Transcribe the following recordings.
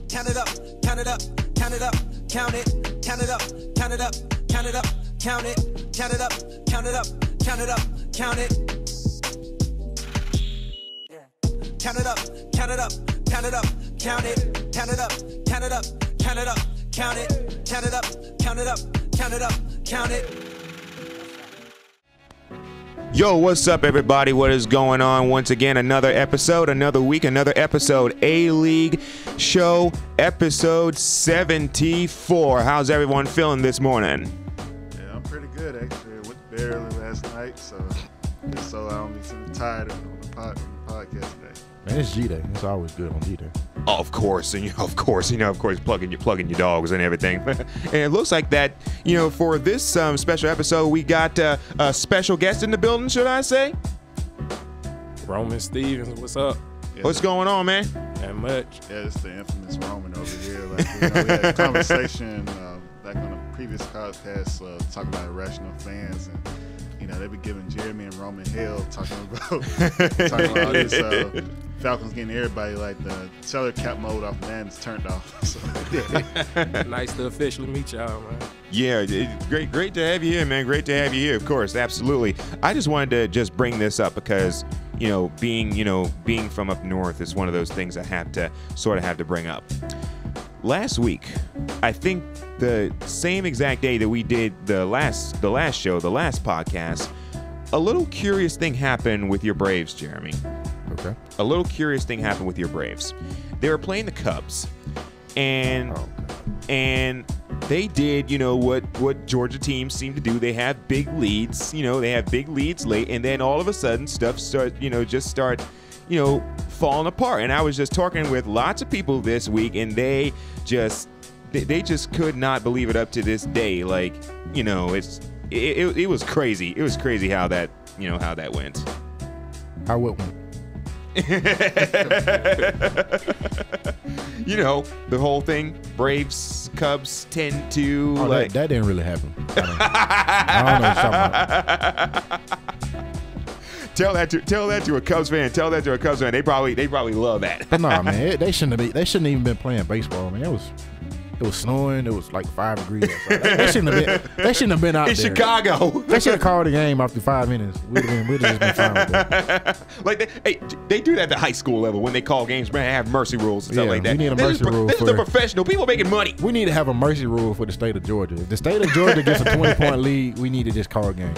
count it up, count it up, count it up, count it, count it up, count it up, count it up, count it, count it up, count it up, count it up, count it. Count it up, count it up, count it up, count it, count it up, count it up, count it up, count it, count it up, count it up, count it up, count it. Yo, what's up, everybody? What is going on? Once again, another episode, another week, another episode. A-League Show, episode 74. How's everyone feeling this morning? Yeah, I'm pretty good, actually. I went to bed early last night, so I don't be so tired on the podcast today. Man, it's G-Day. It's always good on G-Day. Of course, and of course, plugging your dogs and everything. And it looks like that, for this special episode, we got a special guest in the building, should I say? Roman Stevens, what's up? Yeah, What's going on, man? Not much. Yeah, it's the infamous Roman over here. Like, we had a conversation back on a previous podcast talking about irrational fans, and they be giving Jeremy and Roman hell talking about all this Falcons getting everybody like the seller cap mode off Madden's turned off. So. Nice to officially meet y'all, man. Yeah, great to have you here, man. Great to have you here, of course, absolutely. I just wanted to just bring this up because, being from up north is one of those things I have to bring up. Last week, I think the same exact day that we did the last show, the last podcast, a little curious thing happened with your Braves, Jeremy. Okay. A little curious thing happened with your Braves. They were playing the Cubs, and they did, what Georgia teams seem to do. They have big leads, they have big leads late, and then all of a sudden stuff start falling apart. And I was just talking with lots of people this week, and they just could not believe it up to this day. Like, it was crazy. It was crazy how that went. How it went? The whole thing, Braves, Cubs 10-2. That didn't really happen. I don't know what you're talking about. Tell that to a Cubs fan. Tell that to a Cubs fan. They probably love that. But no, man, they shouldn't even been playing baseball, man. It was snowing. It was like 5 degrees outside. They shouldn't have been out in there. Chicago. They should have called the game after 5 minutes. We'd have just been fine with that. They do that at the high school level when they call games. Man, have mercy rules and stuff like that. We need a mercy rule. This is the professional people making money. We need to have a mercy rule for the state of Georgia. If the state of Georgia gets a 20-point lead, we need to just call a game.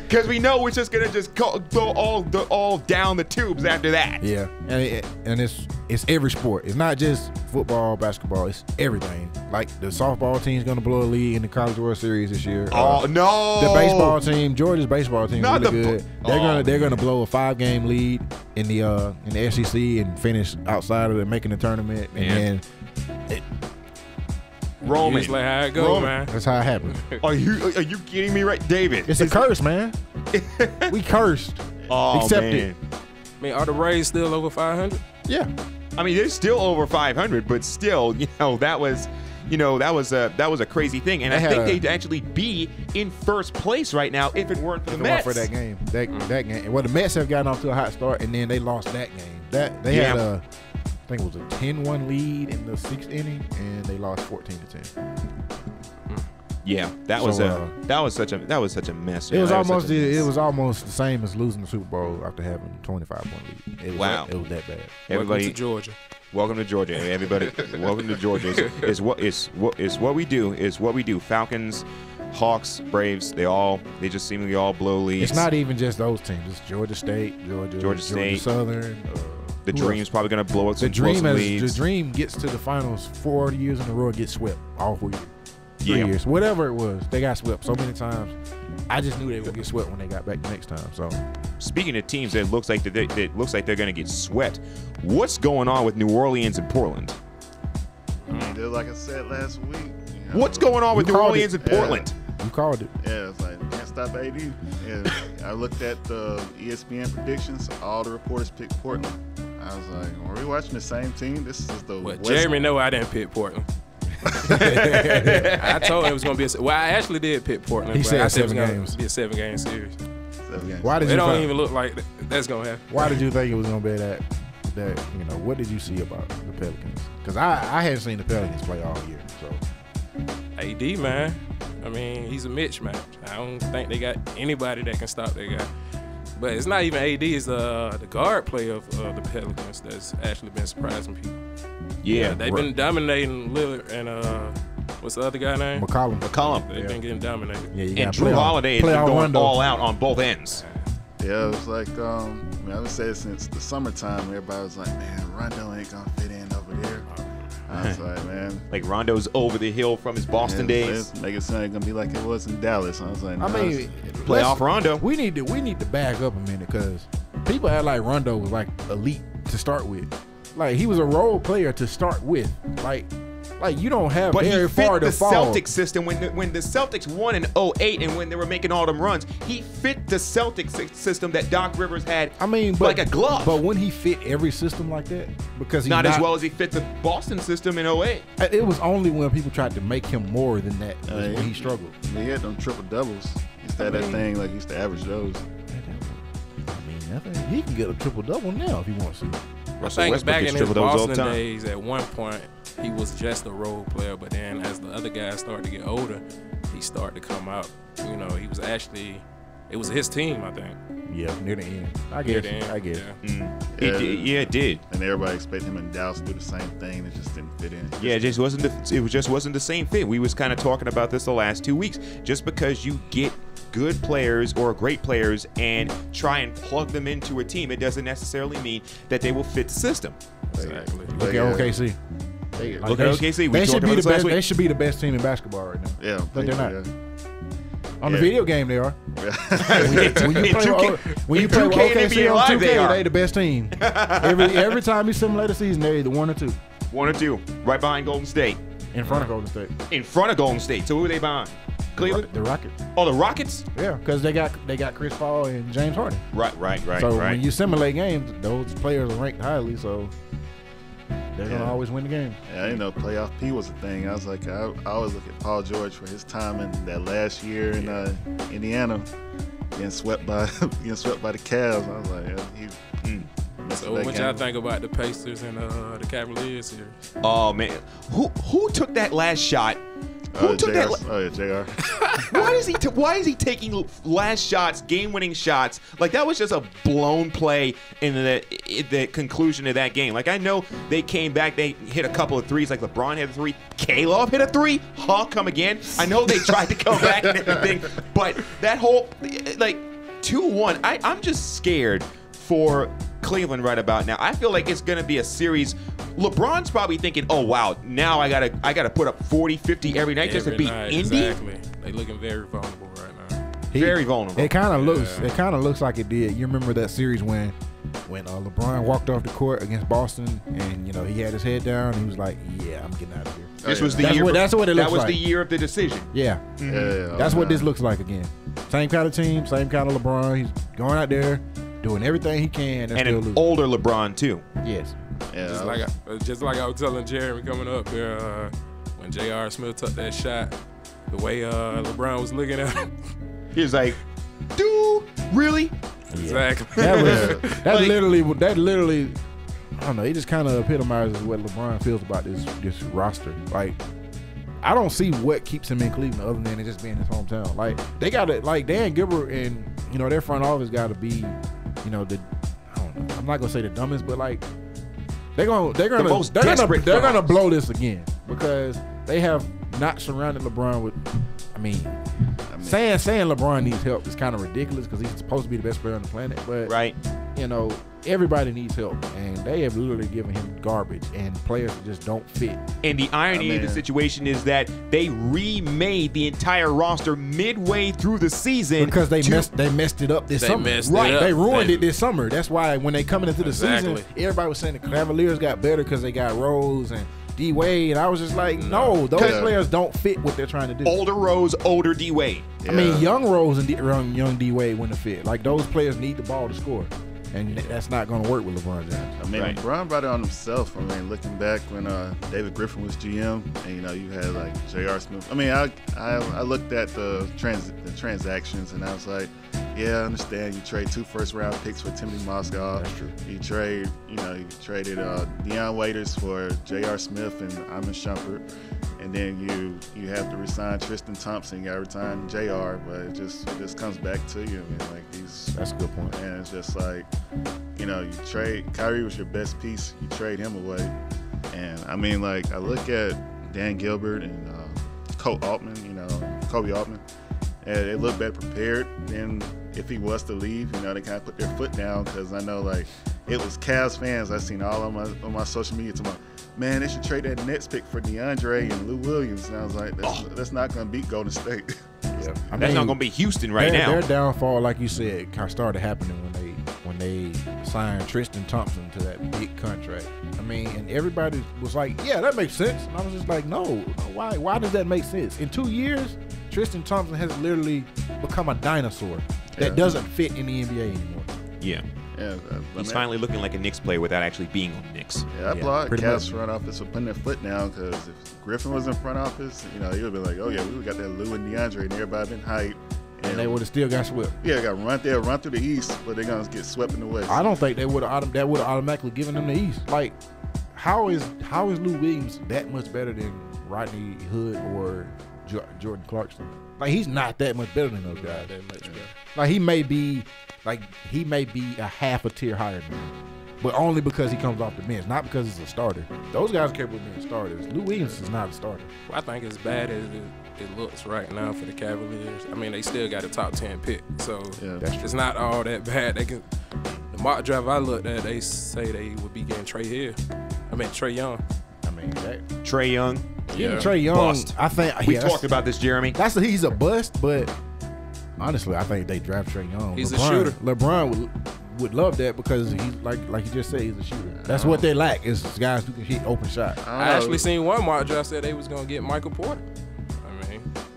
Because we know we're just gonna go all down the tubes after that. Yeah, and it's every sport. It's not just football, basketball. It's everything. Like the softball team's gonna blow a lead in the College World Series this year. Oh no! The baseball team, Georgia's baseball team, is really good. They're gonna blow a 5-game lead in the SEC and finish outside of it, making the tournament. And then Roman. It's like how it go, man. That's how it happened. Are you kidding me, right, David? It's a curse, man. We cursed. Oh, Accept man. it. I mean, are the Rays still over 500? Yeah. I mean, they're still over 500, but still, that was a crazy thing, and I think they'd actually be in first place right now if it weren't for the Mets. For that game, that game. Well, the Mets have gotten off to a hot start, and then they lost that game. They had I think it was a 10-1 lead in the 6th inning, and they lost 14-10. Yeah, that was such a mess. It was almost the same as losing the Super Bowl after having a 25-point lead. It was that bad. Everybody, welcome to Georgia. Welcome to Georgia, everybody. Welcome to Georgia. It's what we do. Is what we do. Falcons, Hawks, Braves. They just seemingly all blow leads. It's not even just those teams. It's Georgia State, Georgia State, Southern. The Dream's probably going to blow up some The leads. Dream gets to the finals 4 years in a row and gets swept all 4 years. 3 Yeah. years, whatever it was, they got swept so many times. I just knew they would get swept when they got back the next time. So, speaking of teams that looks like they're going to get swept, what's going on with New Orleans and Portland? Just like I said last week. What's going on with New Orleans and Portland? You called it. Yeah, it's like can't stop AD. And I looked at the ESPN predictions. All the reporters picked Portland. I was like, are we watching the same team? This is the West. Jeremy know I didn't pick Portland. I told him it was going to be I actually did pick Portland. He said I said 7 games. It was going to be a 7-game series. 7 games. Why did It don't even look like that's going to happen. Why did you think it was going to be that? that, what did you see about the Pelicans? Because I hadn't seen the Pelicans play all year. So AD, man. I mean, he's a mismatch. I don't think they got anybody that can stop that guy. But it's not even AD. It's the guard play of the Pelicans that's actually been surprising people. Yeah, they've been dominating Lillard and what's the other guy name? McCollum. They've been getting dominated. Yeah, And Drew Holiday has been going Rondo. all out on both ends. Yeah, it was like, I would say since the summertime, everybody was like, man, Rondo ain't gonna fit in over there. I was like, man. Like Rondo's over the hill from his Boston days. Make it sound gonna be like it was in Dallas. I was like, I mean, Playoff Rondo. We need to back up a minute because people act like Rondo was like elite to start with. Like he was a role player to start with. Like you don't have But very he fit far the to fall. Celtics system when the Celtics won in 2008 and when they were making all them runs. He fit the Celtics system that Doc Rivers had. I mean, like a glove. But when he fit every system like that, because he's not as well as he fit the Boston system in 2008. It was only when people tried to make him more than that was when he struggled. He had them triple doubles. He used to have that thing like he used to average those. I think he can get a triple double now if he wants to. I think back in his Boston days, at one point, he was just a role player, but then as the other guys started to get older, he started to come out. He was actually, it was his team, I think. Yeah, near the end. I guess. Yeah. It did. And everybody expected him and Dallas to do the same thing. It just didn't fit in. Yeah, it just wasn't the same fit. We was kind of talking about this the last 2 weeks. Just because you get good players or great players and try and plug them into a team, it doesn't necessarily mean that they will fit the system. Exactly. Look at OKC. Look at OKC. We They should talked be about the this last best. week. They should be the best team in basketball right now. Yeah, but they're not. Yeah. On the video game, they are. When you play with NBA OKC on Live, 2K, they are. they the best team. Every time you simulate a season, they're either 1 or 2. 1 or 2, right behind Golden State. In front of Golden State. In front of Golden State. So who are they behind? Cleveland? The Rockets. Oh, the Rockets? Yeah, because they got Chris Paul and James Harden. Right. So when you simulate games, those players are ranked highly, so they're gonna always win the game. Yeah, I didn't know playoff P was a thing. I was like, I always look at Paul George for his time in that last year in Indiana, getting swept by the Cavs. I was like, So what y'all think about the Pacers and the Cavaliers here? Oh man, who took that last shot? Who took that? Oh yeah, JR. Why is he taking last shots, game-winning shots? Like that was just a blown play in the conclusion of that game. Like I know they came back, they hit a couple of threes. Like LeBron hit a 3, Kalov hit a 3. Come again? I know they tried to come back and everything, but that whole 2-1. I'm just scared for Cleveland right about now. I feel like it's going to be a series. LeBron's probably thinking, oh, wow, now I gotta put up 40, 50 every night just to beat Indy. Exactly. They looking very vulnerable right now. Very vulnerable. It kind of looks like it did. You remember that series when LeBron walked off the court against Boston and he had his head down and he was like, yeah, I'm getting out of here. This was the year. That's what it looks like. That was the year of the decision. Yeah. Yeah, That's what this looks like again. Same kind of team, same kind of LeBron. He's going out there, doing everything he can, and still an losing. older LeBron too. Yes. Yeah, Just like I was telling Jeremy coming up here, when J.R. Smith took that shot, the way LeBron was looking at him. He was like, dude, really? Exactly. That literally, I don't know. It just kind of epitomizes what LeBron feels about this roster. Like, I don't see what keeps him in Cleveland other than it just being his hometown. Like, they got to, like, Dan Gilbert and their front office got to be, I don't know. I'm not gonna say the dumbest, but like, they're gonna blow this again because they have not surrounded LeBron with. I mean saying LeBron needs help is kind of ridiculous because he's supposed to be the best player on the planet. But right, everybody needs help, and they have literally given him garbage and players that just don't fit. And the irony of the situation is that they remade the entire roster midway through the season because they messed it up this summer. They ruined it this summer. That's why when they coming into the season, everybody was saying the Cavaliers got better because they got Rose and D Wade. I was just like, no, those players don't fit what they're trying to do. Older Rose, older D Wade. I mean, young Rose and young D Wade wouldn't fit. Like, those players need the ball to score. And that's not going to work with LeBron James. I mean, LeBron brought it on himself. I mean, looking back when David Griffin was GM, and you had like J.R. Smith. I mean, I looked at the transactions, and I was like, Yeah, I understand. You trade 2 first-round picks for Timothy Mozgov. That's true. You traded Deion Waiters for J.R. Smith and Iman Shumpert, and then you have to resign Tristan Thompson. You got to resign J.R., but it just comes back to you. I mean, like that's a good point. And it's just like, you trade Kyrie was your best piece. You trade him away, and I mean, like I look at Dan Gilbert and Kobe Altman, and they look better prepared than if he was to leave. They kind of put their foot down, because I know, like, it was Cavs fans I seen all on my social media talking about, man, they should trade that Nets pick for DeAndre and Lou Williams. And I was like, that's not going to beat Golden State. Yeah. That's not going to be Houston right now. Their downfall, like you said, kind of started happening when they signed Tristan Thompson to that big contract. I mean, and everybody was like, yeah, that makes sense. And I was just like, no, why does that make sense? In 2 years, Tristan Thompson has literally become a dinosaur that doesn't fit in the NBA anymore. Yeah. Yeah, he's finally looking like a Knicks player without actually being on the Knicks. Yeah, I applaud Cavs front office for putting their foot down, because if Griffin was in front office, he would have been like, oh yeah, we got that Lou and DeAndre, and everybody been hyped. And they would have still got swept. Yeah, got run through the East, but they're gonna get swept in the West. I don't think that would have automatically given them the East. Like, how is Lou Williams that much better than Rodney Hood or Jordan Clarkson? Like, he's not that much better than those guys. That much better. Like, he may be a half a tier higher than him, but only because he comes off the bench, not because he's a starter. Those guys are capable of being starters. Lou Williams is not a starter. Well, I think as bad as it looks right now for the Cavaliers, I mean, they still got a top 10 pick, so it's not all that bad. The mock draft I looked at, they say they would be getting Trae Young. I mean, Trae Young. Yeah, Trae Young. Bust. I think we talked about this, Jeremy. He's a bust, but honestly, I think they draft Trae Young. He's a shooter. LeBron would love that, because he's like you just said, he's a shooter. That's what they lack, is guys who can hit open shots. I actually seen one mock draft said they was gonna get Michael Porter.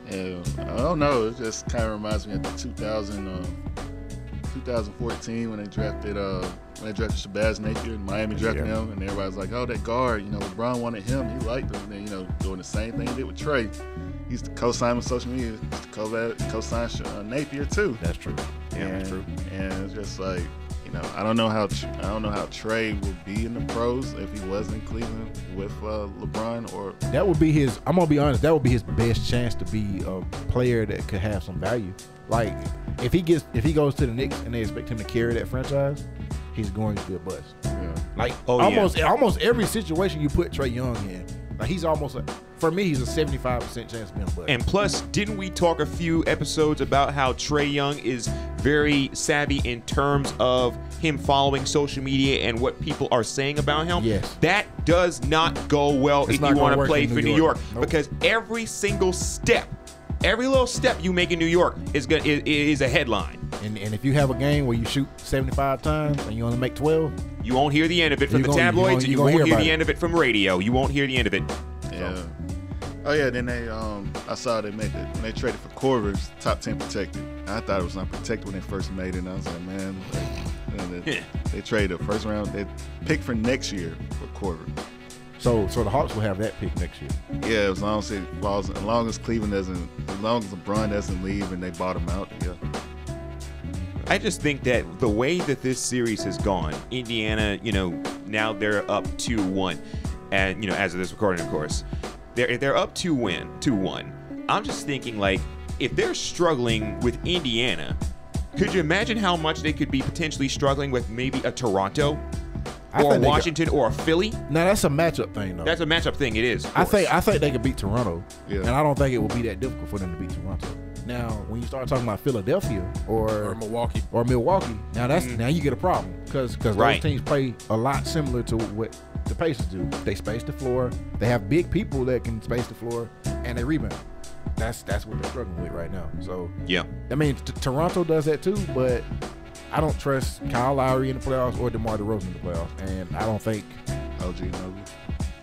Yeah, I don't know. It just kind of reminds me of the 2014 when they drafted Shabazz Napier, and Miami drafted him, and everybody's like, oh, that guard, LeBron wanted him, he liked him, and then doing the same thing he did with Trae. He used to co-sign with social media, he used to co-sign Napier too. That's true. Yeah, that's true. And it's just like, I don't know how Trae would be in the pros if he was in Cleveland with LeBron. Or that would be his. I'm gonna be honest. That would be his best chance to be a player that could have some value. Like, if he goes to the Knicks and they expect him to carry that franchise, he's going to be a bust. Yeah. Like, almost every situation you put Trae Young in, like, he's almost for me, he's a 75% chance of being a bust. And plus, didn't we talk a few episodes about how Trae Young is very savvy in terms of him following social media and what people are saying about him? Yes. That does not go well if you want to play for New York. Nope. Because every single step, every little step you make in New York is a headline. And if you have a game where you shoot 75 times and you only make 12, you won't hear the end of it from the tabloids, and you won't hear the end of it from radio. You won't hear the end of it. Yeah. Oh yeah, then I saw when they traded for Korver's top 10 protected. I thought it was unprotected when they first made it, and I was like, man, they traded a first round, they picked for next year for Korver. So the Hawks will have that pick next year. Yeah, as long as it falls, as long as LeBron doesn't leave and they bought him out, yeah. I just think that the way that this series has gone, Indiana, now they're up 2-1, and as of this recording, of course. They're up 2-1. I'm just thinking, like, if they're struggling with Indiana, could you imagine how much they could be potentially struggling with maybe a Toronto or Washington or a Philly? Now, that's a matchup thing, though. That's a matchup thing. It is. I think they could beat Toronto, and I don't think it will be that difficult for them to beat Toronto. Now, when you start talking about Philadelphia or Milwaukee, now now you get a problem, because those teams play a lot similar to what the Pacers do. They space the floor. They have big people that can space the floor, and they rebound. That's what they're struggling with right now. So yeah, I mean, Toronto does that too, but I don't trust Kyle Lowry in the playoffs or DeMar DeRozan in the playoffs, and I don't think OG Anunoby.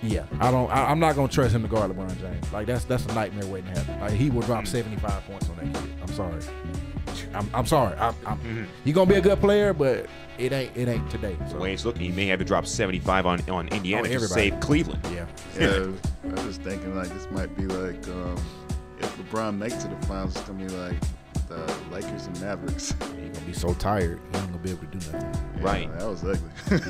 Yeah, I'm not gonna trust him to guard LeBron James. Like, that's a nightmare waiting to happen. Like, he will drop 75 points on that kid. I'm sorry. I'm sorry. He's gonna be a good player, but it ain't today. So. The way it's looking, he may have to drop 75 on Indiana to save Cleveland. Yeah. I'm just thinking, like, this might be like if LeBron makes it to the finals, it's gonna be like the Lakers and Mavericks. He's gonna be so tired, he ain't gonna be able to do nothing. Yeah, Right. That was ugly.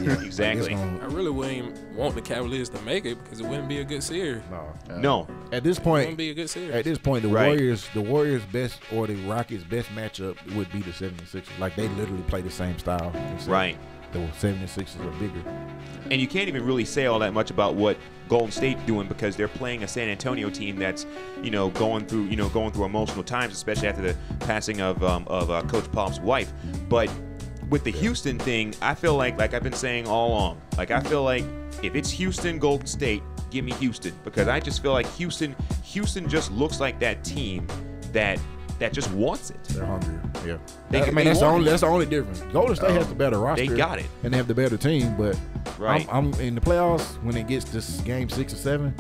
Yeah, Exactly. I really wouldn't want the Cavaliers to make it because it wouldn't be a good series. No. No. At this It point, wouldn't be a good series. At this point, the Right. Warriors best or the Rockets best matchup would be the 76ers. Like they literally play the same style. except Right. The 76ers are bigger. And you can't even really say all that much about what Golden State's doing because they're playing a San Antonio team that's, going through emotional times, especially after the passing of Coach Pop's wife. But with the Houston thing, I feel like I've been saying all along, I feel like if it's Houston, Golden State, give me Houston because I just feel like Houston just looks like that team that just wants it. They're hungry. Yeah. They that's want the only difference. Golden State has the better roster. They got it. And they have the better team, but Right. I'm in the playoffs when it gets to game 6 or 7,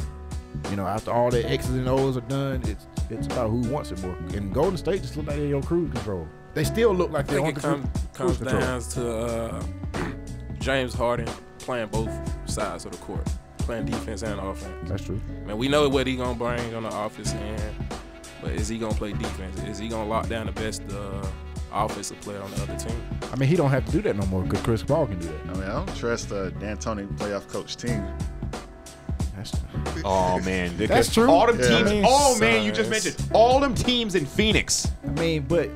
after all the X's and O's are done, it's about who wants it more. And Golden State just look like they're on cruise control. They still look like I they're think on it comes cruise control. down to James Harden playing both sides of the court, playing defense and offense. That's true. Man, we know what he gonna bring on the offense end, but is he gonna play defense? Is he gonna lock down the best offensive player on the other team? I mean, he don't have to do that no more because Chris Paul can do that. I mean, I don't trust D'Antoni playoff coach team. That's Oh man, That's true. All them Yeah. teams. I mean, oh man, you just mentioned all them teams in Phoenix. I mean, but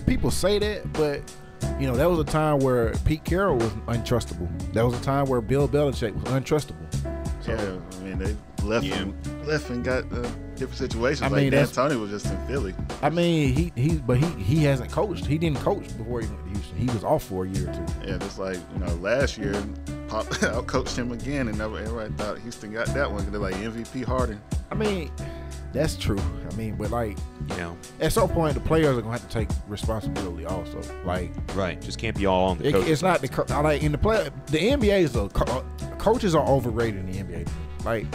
people say that, but that was a time where Pete Carroll was untrustable. That was a time where Bill Belichick was untrustable. So, Yeah, I mean, they left and got different situations. I Like mean, that's- D'Antoni was just in Philly. I mean, he hasn't coached. He didn't coach before he went to Houston. He was off for a year or two. Yeah, just like last year, Pop outcoached him again, and everybody thought Houston got that one. They're like MVP Harden. I mean, that's true. I mean, but You know, at some point, the players are gonna have to take responsibility also. right? Just can't be all on the coach. It's not in the play. The NBA is coaches are overrated in the NBA. Like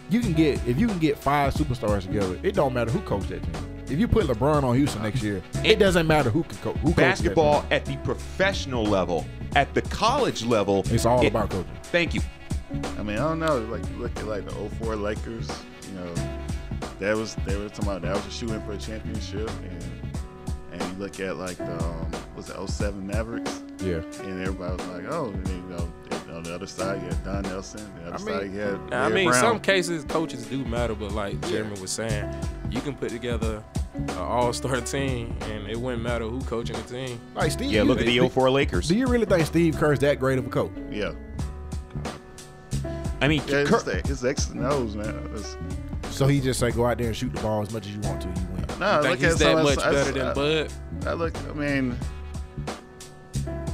if you can get 5 superstars together, it don't matter who coached that team. If you put LeBron on Houston next year, it doesn't matter who can coach. Who Basketball coached that at the professional level, at the college level, team. It's all about coaching. Thank you. I mean, I don't know. Like look at the 04 Lakers. They were talking about that was a shoe in for a championship, and you look at the 07 Mavericks. Yeah. And everybody was like, oh, and then, on the other side you had Don Nelson. The other side you had I Larry mean, Brown. some cases coaches do matter, but like Jeremy was saying, you can put together an all-star team, and it wouldn't matter who coaching the team. Like Steve. Yeah, look at the 04 Lakers. Do you really think Steve Kerr's that great of a coach? Yeah. I mean, Yeah, Kerr- it's X's and O's, man. So he just say go out there and shoot the ball as much as you want to, you win. No, You think he's that much better than Bud?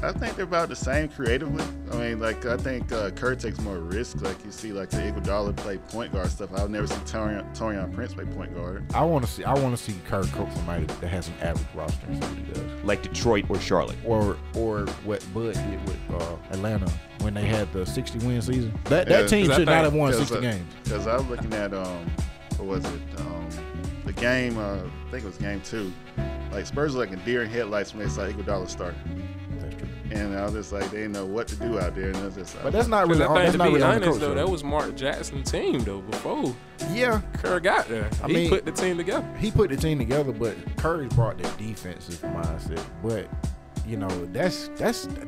I think they're about the same creatively. I mean, I think Kerr takes more risk. Like you see, the Iguodala play point guard stuff. I've never seen Taurean Prince play point guard. I want to see Kerr coach somebody that has an average roster and see what he does. like Detroit or Charlotte. Or what Bud did with Atlanta when they had the 60-win season. That Yeah, team 'cause I should not think- have won 'cause, 60 games. Because I was looking at what was it? The game. I think it was game 2. Like Spurs were like a deer in headlights when they saw Iguodala start. That's true. And I was just like, they didn't know what to do out there. And it was just, But that's not Because really I think that's to not be really on the honest, coach. though, though. that was Mark Jackson's team, though, before Yeah, Kerr got there. He mean- put the team together. he put the team together, but Curry brought that defensive mindset. But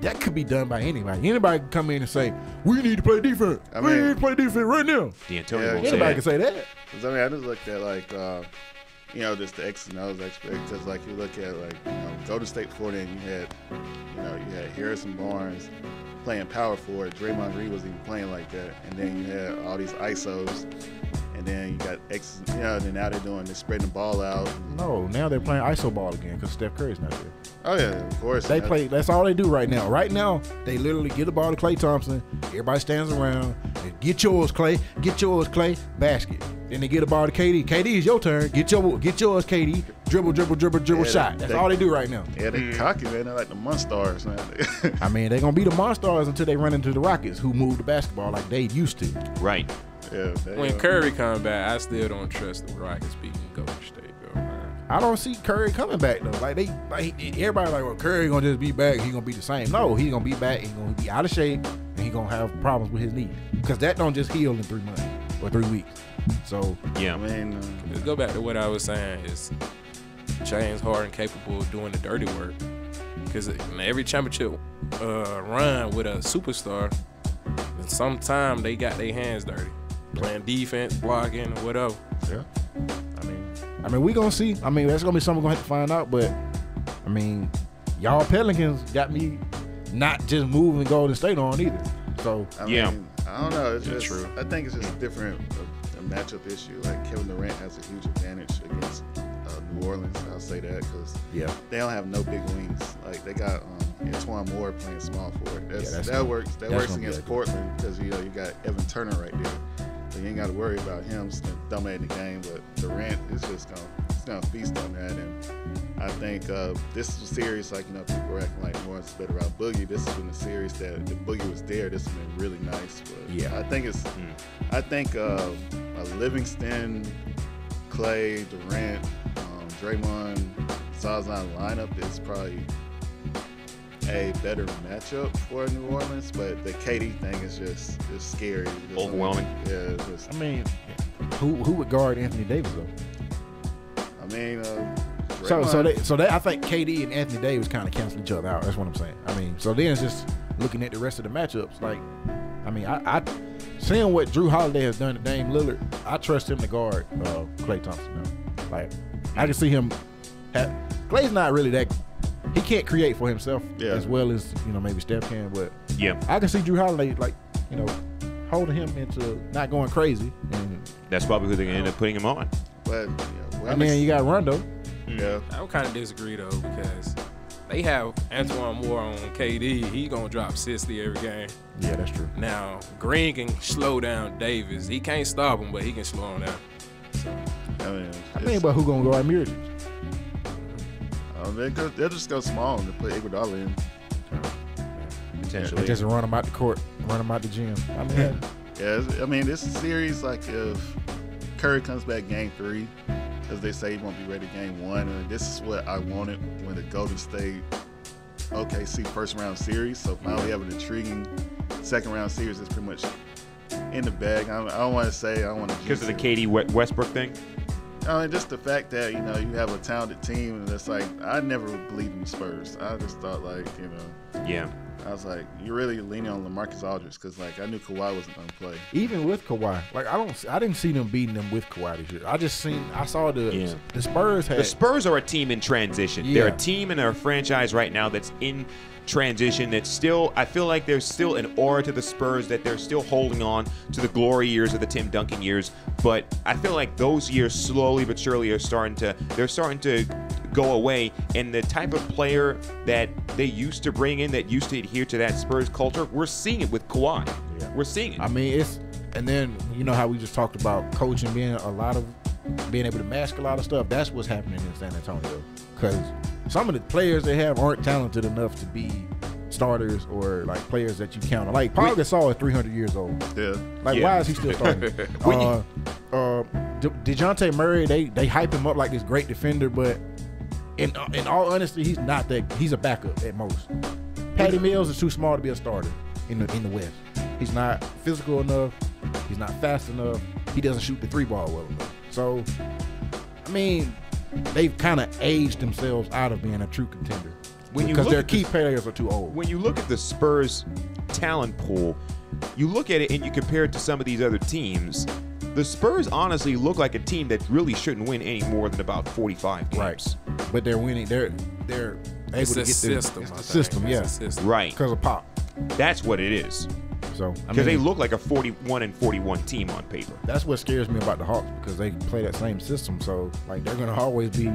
that could be done by anybody. Anybody can come in and say, "We need to play defense. I We mean- need to play defense right now." D'Antoni Yeah, won't say Anybody that. can say that. 'Cause, I just looked at just the X and O's aspect. Because you look at Golden State before then, you had Harrison Barnes playing power forward. Draymond Green wasn't even playing like that, and then you had all these ISOs, and then you got X. Then now they're spreading the ball out. No, now they're playing ISO ball again because Steph Curry's not there. Oh yeah, of course. They play. That's all they do right now. Right now, they literally get the ball to Klay Thompson. Everybody stands around. They get yours, Klay. Get yours, Klay. Basket. Then they get the ball to KD. KD, it's your turn. Get yours, KD. Dribble, Yeah, shot. That's they- all they do right now. Yeah, they cocky, man. They're like the Monstars, man. I mean, they're gonna be the Monstars until they run into the Rockets, who move the basketball like they used to. Right. yeah, When Curry come back, I still don't trust the Rockets beating Golden State, though, man. I don't see Curry coming back though. Everybody well, Curry gonna just be back. He gonna be the same. No, he's gonna be back. He's gonna be out of shape, and he gonna have problems with his knee because that don't just heal in 3 months or 3 weeks. So Yeah. I mean, Let's go back to what I was saying is James Harden capable of doing the dirty work? Because every championship run with a superstar, sometime they got their hands dirty, playing defense, blocking, whatever. Yeah. I mean, we gonna see. I mean, that's gonna be something we're gonna have to find out. But I mean, y'all Pelicans got me not just moving Golden State on either. So I mean, I don't know. It's just true. I think it's just different. A matchup issue. Like Kevin Durant has a huge advantage against New Orleans. I'll say that because they don't have no big wings. Like they got Antoine Moore playing small forward. That works. That works against Portland because you got Evan Turner right there. So you ain't got to worry about him dominating the game. But Durant is just gonna feast on that. And I think this is a series like people are acting like New Orleans is better out Boogie. This has been a series that the Boogie was there. This has been really nice. But I think it's a Livingston, Clay, Durant, Draymond, Zaza lineup is probably a better matchup for New Orleans, but the KD thing is just scary. Overwhelming. I mean, who would guard Anthony Davis though? I mean, so I think KD and Anthony Davis kind of cancel each other out. That's what I'm saying. I mean, so then it's just looking at the rest of the matchups. Like, I mean, I seeing what Drew Holiday has done to Dame Lillard, I trust him to guard Klay Thompson now. Like, I can see him. Klay's not really that. He can't create for himself as well as maybe Steph can, but I can see Drew Holiday holding him into not going crazy. And that's probably who they're gonna end up putting him on. But I mean, you got Rondo. Yeah, I would kind of disagree though because they have Antoine Moore on KD. He gonna drop 60 every game. Yeah, that's true. Now Green can slow down Davis. He can't stop him, but he can slow him down. So, I mean, but who gonna guard Mirotic? They'll just go small and put Iguodala in. Potentially. Just run them out the court, run them out the gym. I mean, this series, like if Curry comes back game 3, as they say he won't be ready game 1, and this is what I wanted when the Golden State OKC first round series. So finally have an intriguing second round series that's pretty much in the bag. I don't want to say I want to because of the KD Westbrook thing. I mean, just the fact that you have a talented team, and it's like I never believed in the Spurs. I just thought I was like, you're really leaning on LaMarcus Aldridge because I knew Kawhi wasn't gonna play. Even with Kawhi, I didn't see them beating them with Kawhi this year. I saw the Spurs had. The Spurs are a team in transition. They're a team and they're a franchise right now that's in transition. That's still, I feel like there's still an aura to the Spurs that they're still holding on to the glory years of the Tim Duncan years. But I feel like those years slowly but surely are starting to go away, and the type of player that they used to bring in that used to adhere to that Spurs culture, we're seeing it with Kawhi. We're seeing it. I mean, and then how we just talked about coaching being able to mask a lot of stuff. That's what's happening in San Antonio, because some of the players they have aren't talented enough to be starters or players that you count on. Like Paul Gasol is 300 years old. Why is he still starting? DeJounte Murray, they hype him up like this great defender, but in all honesty, he's not that. He's a backup at most. Patty Mills is too small to be a starter in the West. He's not physical enough. He's not fast enough. He doesn't shoot the 3-ball well enough. So, I mean, they've kind of aged themselves out of being a true contender because their key players are too old. When you look at the Spurs talent pool, you look at it and you compare it to some of these other teams. The Spurs honestly look like a team that really shouldn't win any more than about 45 games. Right. But they're winning. They're able to get system. It's the system, yeah. Right. Because of Pop. That's what it is. So because they look like a 41-41 team on paper. That's what scares me about the Hawks, because they play that same system. So they're gonna always be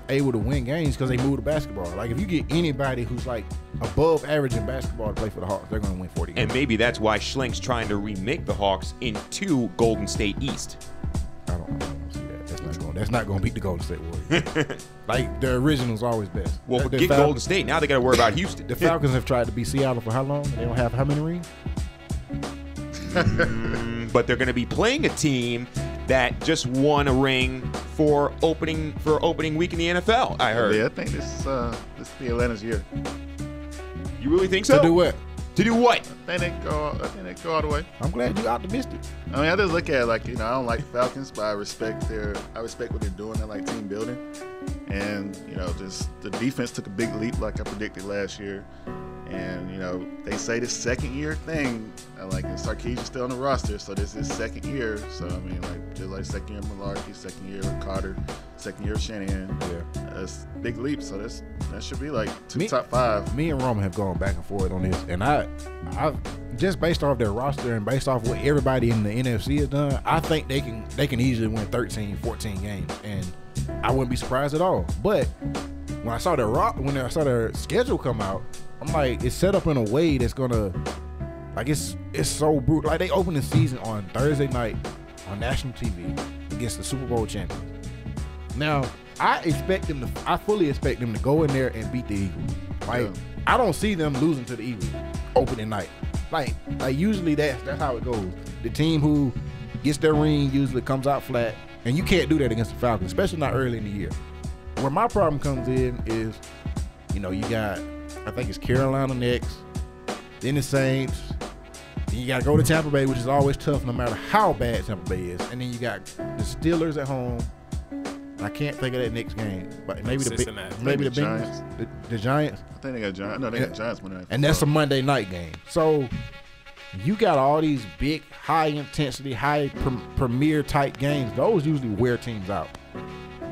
able to win games because they move the basketball. If you get anybody who's above average in basketball to play for the Hawks, they're gonna win 40 games. And maybe that's why Schlink's trying to remake the Hawks into Golden State East. I don't see that. That's not gonna beat the Golden State Warriors. The original's always best. Well, forget Golden State. Now they got to worry about Houston. The Falcons have tried to beat Seattle for how long? They don't have how many rings? But they're going to be playing a team that just won a ring for opening week in the NFL. I heard. Yeah, I think this is the Atlanta's year. You really think so? To do what? To do what? I think they go all the way. I'm glad you optimistic. I mean, I just look at it like, I don't like Falcons, but I respect what they're doing. I like team building. And, just the defense took a big leap like I predicted last year. And, they say this second year thing, like Sarkisian's still on the roster, so this is second year. So, I mean, just like second year Malarkey, second year with Carter, second year Shanahan. Yeah. That's a big leap. So that should be like top 5. Me and Roman have gone back and forth on this. And I just based off their roster and based off what everybody in the NFC has done, I think they can easily win 13, 14 games. And I wouldn't be surprised at all. But when I saw their schedule come out, I'm like, it's set up in a way that's gonna, like, it's so brutal. Like, they open the season on Thursday night on national TV against the Super Bowl champions. Now, I fully expect them to go in there and beat the Eagles. Like, I don't see them losing to the Eagles opening night. Like usually that's how it goes. The team who gets their ring usually comes out flat, and you can't do that against the Falcons, especially not early in the year. Where my problem comes in is, you got, I think it's Carolina next, then the Saints, then you got to go to Tampa Bay, which is always tough no matter how bad Tampa Bay is, and then you got the Steelers at home. I can't think of that next game, but maybe the Giants. The Giants. I think they got Giants. No, they got Giants winning. And that's a Monday night game. So you got all these big, high intensity, high premier type games. Those usually wear teams out.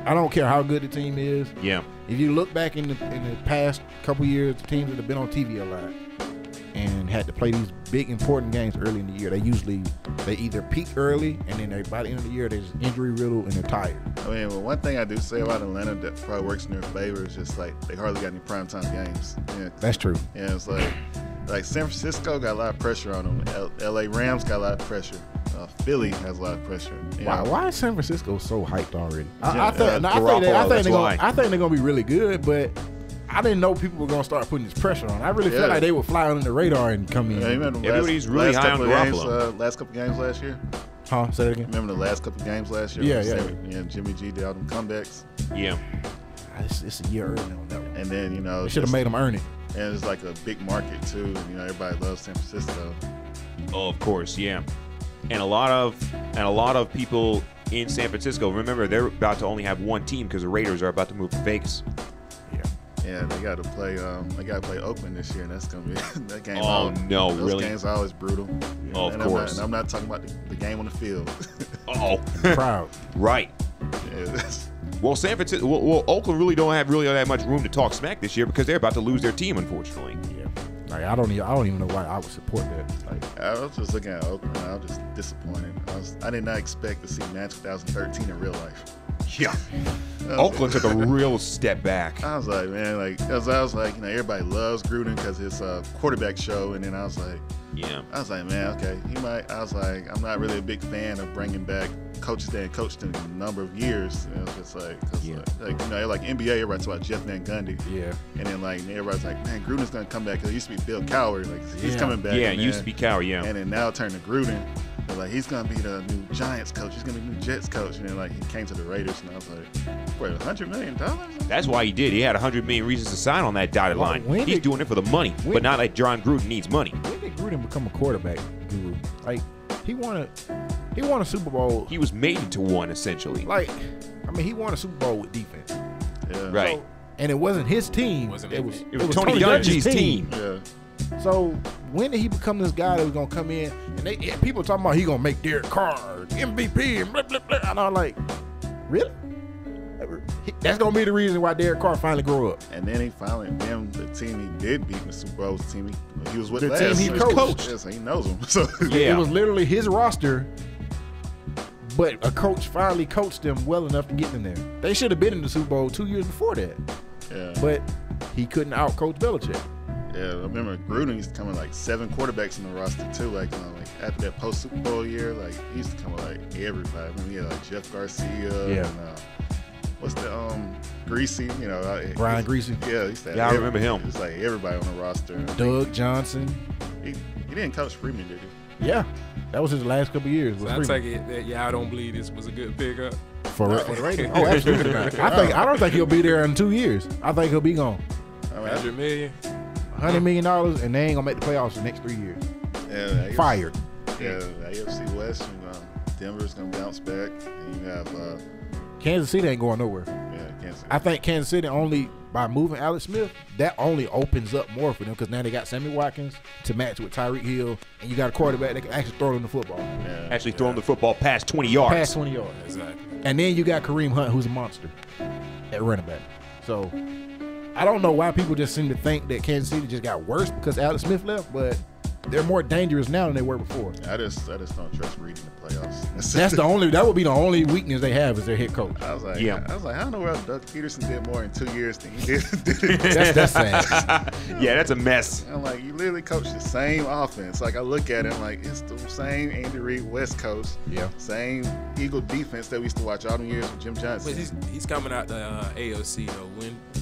I don't care how good the team is. Yeah. If you look back in the past couple years, the teams that have been on TV a lot and had to play these big important games early in the year, they either peak early and then by the end of the year they're just injury riddled and they're tired. I mean, well, one thing I do say about Atlanta that probably works in their favor is just like they hardly got any primetime games. Yeah. That's true. Yeah, it's like San Francisco got a lot of pressure on them. LA Rams got a lot of pressure. Philly has a lot of pressure. Why is San Francisco so hyped already? I think they're gonna be really good, but I didn't know people were gonna start putting this pressure on. I really felt like they would fly under the radar and come in. Everybody's really high on Garoppolo. Last couple games last year. Huh? Say that again. Remember the last couple games last year? Yeah. Jimmy G did all them comebacks. Yeah. It's a year early on that one. And then they should have made them earn it. And it's like a big market too. Everybody loves San Francisco. Oh, of course, yeah. And a lot of people in San Francisco, remember, they're about to only have one team because the Raiders are about to move to Vegas. Yeah, they got to play. They got to play Oakland this year, and that's gonna be that game. Oh no, those really? Those games are always brutal. Oh, of course. I'm not talking about the game on the field. Proud. Right. Yeah, well, San Francisco. Well, Oakland really don't have that much room to talk smack this year because they're about to lose their team, unfortunately. Yeah. Like, I don't even know why I would support that. Like, I was just looking at Oakland. I was just disappointed. I did not expect to see Match 2013 in real life. Yeah. Oakland took a real step back. I was like, man, everybody loves Gruden because it's a quarterback show, and then I was like, man, okay, he might. I was like, I'm not really a big fan of bringing back coaches that had coached in a number of years. And it was just like NBA, everybody talks about Jeff Van Gundy. Yeah. And then everybody's like, man, Gruden's gonna come back because it used to be Bill Cowher. He's coming back. Yeah, it used to be Cowher. Yeah. And then now it turned to Gruden. Like, he's gonna be the new Giants coach. He's gonna be the new Jets coach. And then he came to the Raiders, and I was like, wait, $100 million? That's why he did. He had 100 million reasons to sign on that dotted line. He's doing it for the money, but not like John Gruden needs money. When did Gruden become a quarterback guru? Like, he won a Super Bowl. He was made into one, essentially. He won a Super Bowl with defense. Yeah. Right. So, and it wasn't his team. It was Tony Dungy's team. Yeah. So when did he become this guy that was gonna come in and people talking about he gonna make Derek Carr MVP and blah blah blah, and I'm like, really? That's gonna be the reason why Derek Carr finally grew up. And then the team he did beat in the Super Bowl was the team he was with the last. Team he coached. Yeah, so he knows them. So it was literally his roster, but a coach finally coached them well enough to get them there. They should have been in the Super Bowl 2 years before that. Yeah. But he couldn't out-coach Belichick. Yeah, I remember Gruden used to come with 7 quarterbacks in the roster too. After that post Super Bowl year, he used to come with everybody. I remember he had Jeff Garcia. Yeah. And, what's the Greasy? Brian Greasy. Yeah, I remember him. It's everybody on the roster. Doug Johnson. He didn't coach Freeman, did he? Yeah, that was his last couple years. So I take it that y'all don't believe this was a good pickup for the Raiders. Oh, absolutely not. I don't think he'll be there in 2 years. I think he'll be gone. $100 million. $100 million, and they ain't gonna make the playoffs the next 3 years. Yeah, Fired. Yeah, AFC West. Denver's gonna bounce back, and you have Kansas City ain't going nowhere. yeah, Kansas City. I think Kansas City only by moving Alex Smith, that only opens up more for them because now they got Sammy Watkins to match with Tyreek Hill, and you got a quarterback that can actually throw them the football. Yeah. Actually throwing the football past 20 yards. Past 20 yards. Exactly. And then you got Kareem Hunt, who's a monster at running back. So I don't know why people just seem to think that Kansas City just got worse because Alex Smith left, but they're more dangerous now than they were before. I just don't trust Reed in the playoffs. That would be the only weakness they have is their head coach. I was like, Yeah. I don't know where Doug Peterson did more in 2 years than he did. That's sad. Yeah, that's a mess. I'm like, you literally coach the same offense. Like I look at it, I'm like, it's the same Andy Reid West Coast, Yeah. same Eagle defense that we used to watch all the years with Jim Johnson. But he's coming out the AOC though.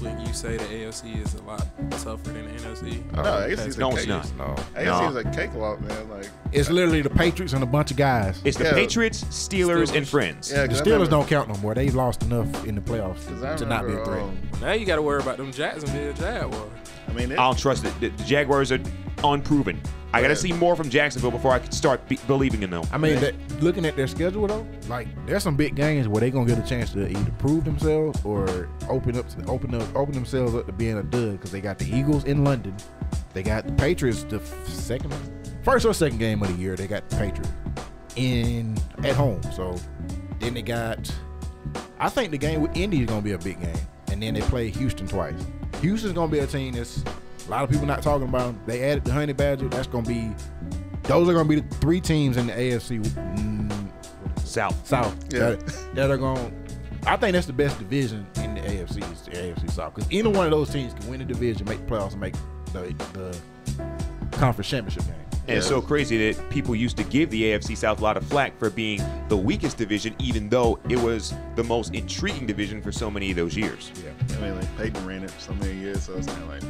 When you say the AOC is a lot tougher than the NFC. No, AFC's No, a it's cake. not. No. AFC is a cakewalk, man. Like It's literally the Patriots and a bunch of guys. It's the Yeah. Patriots, Steelers, and friends. yeah, The 'cause I Steelers remember- don't count no more. They've lost enough in the playoffs 'cause I to not be a threat. remember, Now you got to worry about them Jacksonville Jaguars. I mean, I don't trust it. The Jaguars are unproven. I got to Yeah. see more from Jacksonville before I can start believing in them. I mean, looking at their schedule though, like there's some big games where they're gonna get a chance to either prove themselves or open themselves up to being a dud because they got the Eagles in London, they got the Patriots the first or second game of the year. They got the Patriots at home, so then they got. I think the game with Indy is gonna be a big game, and then they play Houston twice. Houston's gonna be a team that's a lot of people not talking about them. They added the Honey Badger. Those are gonna be the 3 teams in the AFC South. Yeah. that are going. I think that's the best division in the AFC is the AFC South because either one of those teams can win the division, make the playoffs, and make the conference championship game. And it's so crazy that people used to give the AFC South a lot of flack for being the weakest division, even though it was the most intriguing division for so many of those years. Yeah. I mean, like Peyton ran it for so many years, so it's kind of like,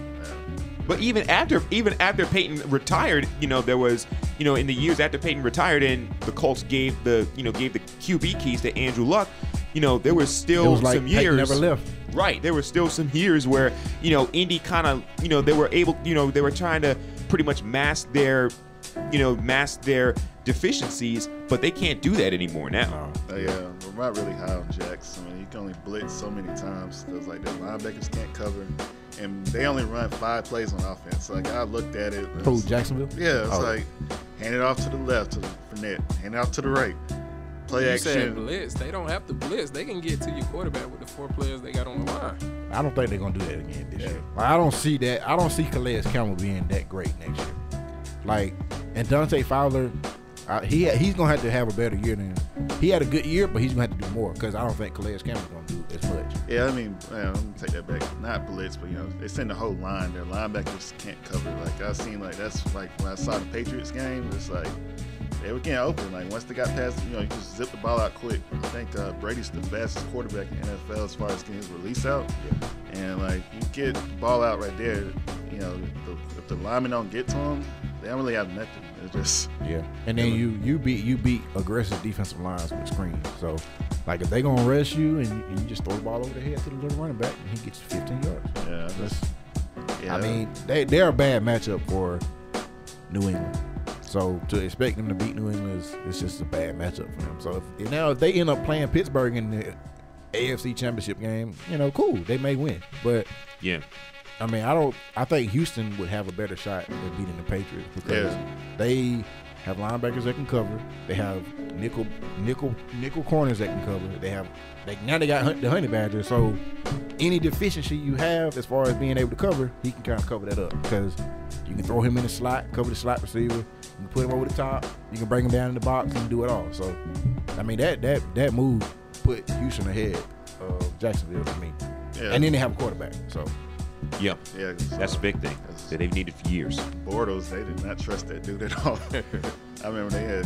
But even after Peyton retired, there was, in the years after Peyton retired and the Colts gave the QB keys to Andrew Luck, there was still It was like some Peyton years. never left. Right. There were still some years where, Indy kind of, they were able, they were trying to pretty much mask their deficiencies, but they can't do that anymore now. yeah, we're not really high on Jax. I mean, you can only blitz so many times because like the linebackers can't cover, and they only run 5 plays on offense. Like I looked at it. Who, Jacksonville? Yeah, it's like hand it off to the left to Fournette, hand it off to the right. Play You action. said blitz. They don't have to blitz. They can get to your quarterback with the 4 players they got on the line. I don't think they're gonna do that again this year. Like, I don't see that. I don't see Calais Campbell being that great next year. Like, and Dante Fowler, he's gonna have to have a better year than he had a good year, but he's gonna have to do more because I don't think Calais Campbell's gonna do as much. Yeah, I mean, let me take that back. Not blitz, but they send the whole line. Their linebackers can't cover. Like I seen, like that's like when I saw the Patriots game. It's like they were getting open. Like once they got past, you just zip the ball out quick. I think Brady's the fastest quarterback in the NFL as far as getting his release out. And like you get the ball out right there. If the linemen don't get to him, they don't really have nothing. It's just And then you beat aggressive defensive lines with screens. So like if they gonna rush you and you just throw the ball over the head to the little running back and he gets 15 yards. I mean they're a bad matchup for New England. So to expect them to beat New England is just a bad matchup for them. So if they end up playing Pittsburgh in the AFC Championship game, cool, they may win. But Yeah. I mean, I think Houston would have a better shot at beating the Patriots because they have linebackers that can cover. They have nickel corners that can cover. Now they got the Honey Badger. So any deficiency you have as far as being able to cover, he can kind of cover that up because you can throw him in the slot, cover the slot receiver. You can put him over the top. You can bring him down in the box and do it all. So I mean that move put Houston ahead of Jacksonville to me. Yeah. And then they have a quarterback. So. Yeah. Yeah, That's a big thing that they've needed for years. Bortles, they did not trust that dude at all. I remember they had,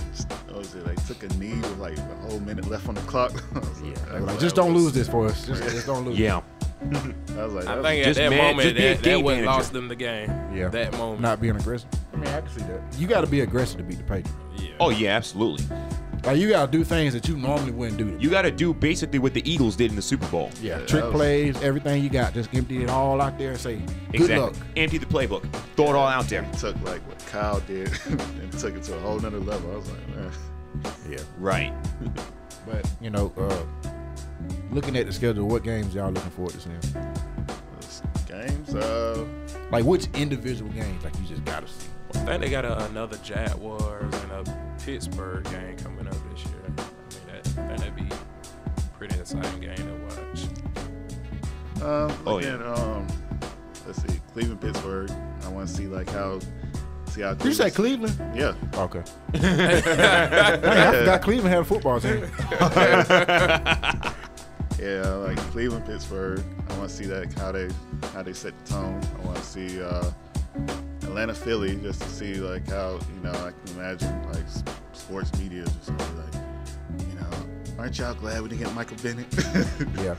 they took a knee with like a whole minute left on the clock. They were like, just don't lose this for us. Just don't lose. Yeah. I was like, I think at just that moment be a that game what manager. lost them the game. Yeah. That moment. Not being aggressive. I mean, I can see that. You got to be aggressive to beat the Patriots. Yeah. Oh yeah, absolutely. Like, you got to do things that you normally wouldn't do. You got to do basically what the Eagles did in the Super Bowl. Yeah, trick plays, everything you got. Just empty it all out there and say, good luck. Empty the playbook. Throw it all out there. He took like what Kyle did and took it to a whole nother level. I was like, man. Yeah. Right. But, you know, looking at the schedule, what games y'all looking forward to seeing? Games? Like, which individual games, like, you just got to see? I think they got another Jaguars and a Pittsburgh game coming up this year. I mean, that'd be a pretty exciting game to watch. Let's see, Cleveland, Pittsburgh. I want to see like how. Did you say Cleveland? Yeah. Okay. I forgot Cleveland had a football team. Yeah, like Cleveland, Pittsburgh. I want to see that how they set the tone. I want to see Atlanta, Philly, just to see like how I can imagine like sports media just gonna be like, aren't y'all glad we didn't get Michael Bennett? Yeah.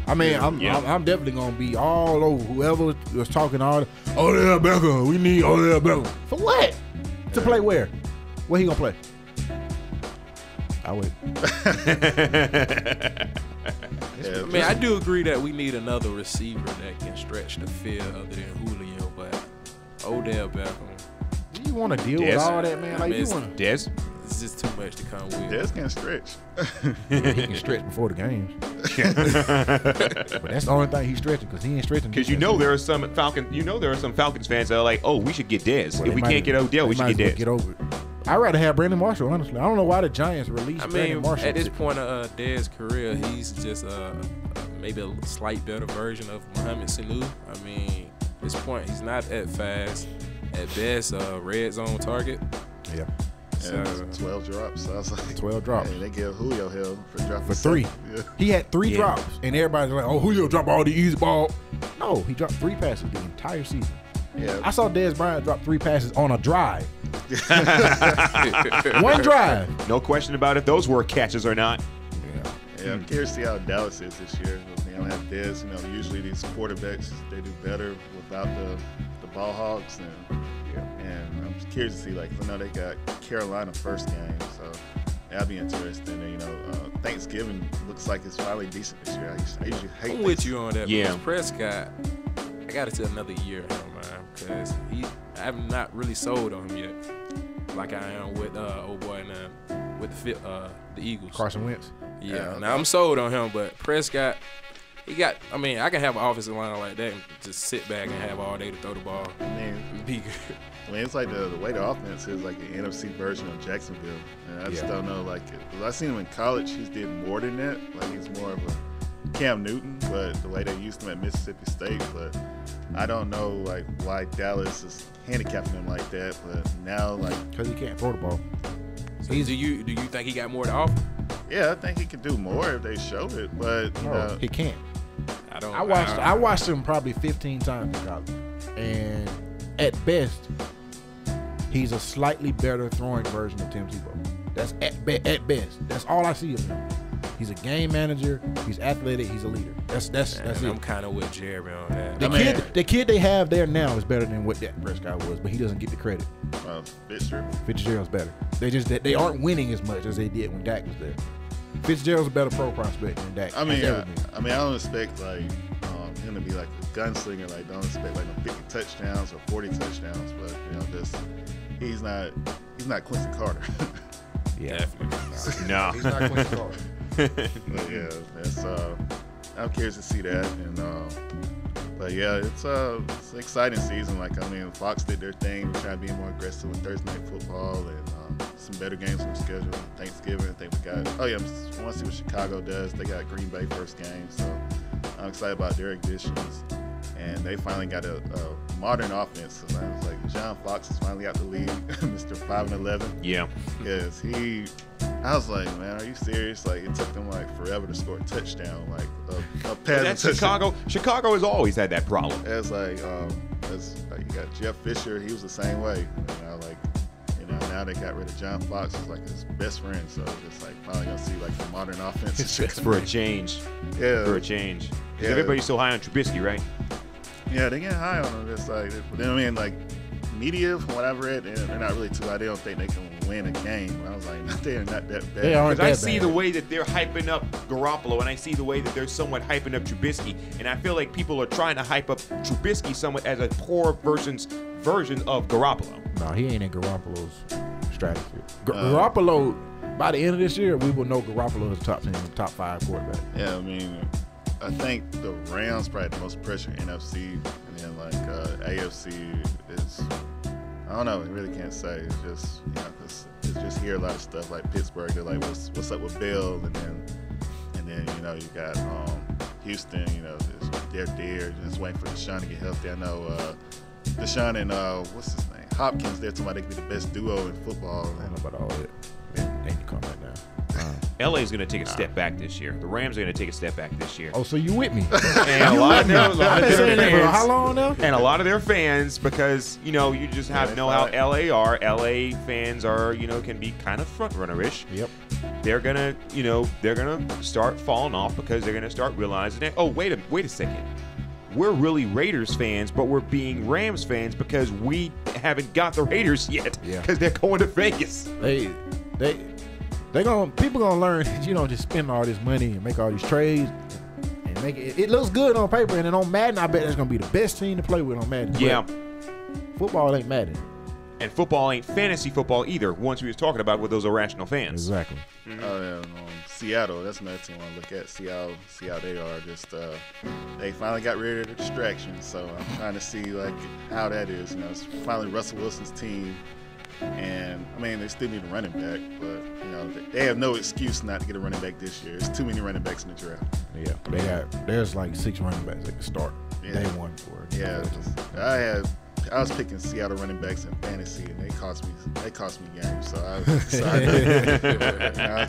I mean, I'm definitely gonna be all over whoever was talking all. Odell Beckham, we need Odell Beckham for what? To play where? Where he gonna play? I wait. I mean, I do agree that we need another receiver that can stretch the field other than Julio, but Odell Beckham. Do you want to deal with all that, man? Like, you want Dez? It's just too much to come with. Dez can stretch. He can stretch before the games. But that's the only thing he's stretching, because he ain't stretching. Because there are some Falcons fans that are like, oh, we should get Dez. If we can't get Odell, we should get Dez. Get over it. I'd rather have Brandon Marshall, honestly. I don't know why the Giants released Brandon Marshall. At this point of Dez's career, he's just maybe a slight better version of Mohamed Sanu. I mean, at this point, he's not that fast. At best, red zone target. Yeah. So, 12 drops. So I was like, 12 drops. Hey, they give Julio hell for dropping 3. Yeah. He had 3 drops, and everybody's like, "Oh, Julio dropped all the easy ball." No, he dropped 3 passes the entire season. Yeah. I saw Dez Bryant drop 3 passes on a drive. One drive. No question about if those were catches or not. Yeah, I'm curious to see how Dallas is this year. They don't have Dez. Usually these quarterbacks, they do better without the ball hogs. And I'm just curious to see, like, I know they got Carolina first game, so that'll be interesting. And, Thanksgiving looks like it's finally decent this year. I usually hate I'm with you on that. Yeah. Because Prescott, I got it to another year, man, because I'm not really sold on him yet, like I am with old boy now with the Eagles. Carson Wentz. Yeah. Now I'm sold on him, but Prescott, I can have an offensive line like that and just sit back and have all day to throw the ball. Be good. It's like the way the offense is like the NFC version of Jacksonville. And I just don't know, like, because I seen him in college, he's did more than that. Like, he's more of a Cam Newton, but the way they used him at Mississippi State. But I don't know, like, why Dallas is handicapping him like that. But now, like, because he can't throw the ball. So do you think he got more to offer? Yeah, I think he could do more if they showed it. But no, he can't. I watched him probably 15 times in college, and at best, he's a slightly better throwing version of Tim Tebow. That's at best. That's all I see of him. He's a game manager. He's athletic. He's a leader. That's it. I'm kind of with Jeremy on that. The kid they have there now is better than what Dak Prescott was, but he doesn't get the credit. Fitzgerald's better. They aren't winning as much as they did when Dak was there. Fitzgerald's a better pro prospect than Dak. I don't expect like him to be like a gunslinger. Like, don't expect like 50 touchdowns or 40 touchdowns. But he's not Quincy Carter. Yeah, definitely. No, he's not Quincy Carter. But yeah, I'm curious to see that. And but yeah, it's an exciting season. Like, Fox did their thing, trying to be more aggressive with Thursday Night Football and some better games on the schedule. Thanksgiving, I think we got. I want to see what Chicago does. They got Green Bay first game, so I'm excited about their additions. And they finally got a modern offense. So I was like, John Fox is finally out the league, Mr. 5-11. Yeah. Yes, I was like, man, are you serious? Like, it took them like forever to score a touchdown, like a pass. Chicago has always had that problem. It's like, you got Jeff Fisher. He was the same way. Now they got rid of John Fox, who's like his best friend. So it's like finally gonna see like the modern offense. It's for a change. Yeah. For a change. Because everybody's so high on Trubisky, right? Yeah, they get high on him. It's like, but then like media, from what I've read, they're not really too high. They don't think they can win a game. And I was like, they're not that bad. They aren't Because that I see bad. the way that they're hyping up Garoppolo, and I see the way that they're somewhat hyping up Trubisky, and I feel like people are trying to hype up Trubisky somewhat as a poor version of Garoppolo. No, he ain't in Garoppolo's stratosphere. Garoppolo, by the end of this year, we will know Garoppolo is top 10, top 5 quarterback. Yeah, I mean, I think the Rams probably the most pressure in NFC, and then like AFC is, I don't know, I really can't say. It's just, you know, it's just hear a lot of stuff like Pittsburgh. They're like, what's up with Bill, and then you know you got Houston. You know, they're there, just waiting for Deshaun to get healthy. I know Deshaun and what's his name, Hopkins. They're talking about they could be the best duo in football. I don't know about all that. They need to calm that down. LA is going to take a step back this year. The Rams are going to take a step back this year. Oh, so you with me? And a lot of I've been their saying that for fans, how long now? and a lot of their fans, because you know you just have they know how fight. LA are. LA fans are, you know, can be kind of front runner-ish. Yep. They're gonna, you know, they're gonna start falling off because they're gonna start realizing that. Oh, wait a second. We're really Raiders fans, but we're being Rams fans because we haven't got the Raiders yet. Yeah. Because they're going to Vegas. People gonna learn that you don't just spend all this money and make all these trades and make it. It looks good on paper, and then on Madden, I bet that's gonna be the best team to play with on Madden. Yeah. But football ain't Madden. And football ain't fantasy football either. Once we was talking about with those irrational fans. Exactly. Oh yeah, Seattle. That's another team I want to look at. See how they are. Just they finally got rid of the distractions. So I'm trying to see like how that is. You know, it's finally Russell Wilson's team, and I mean they still need a running back, but you know they have no excuse not to get a running back this year. There's too many running backs in the draft. Yeah, there's like 6 running backs at the start. Yeah. Day one for it. Yeah, I was picking Seattle running backs in fantasy, and they cost me games. So I was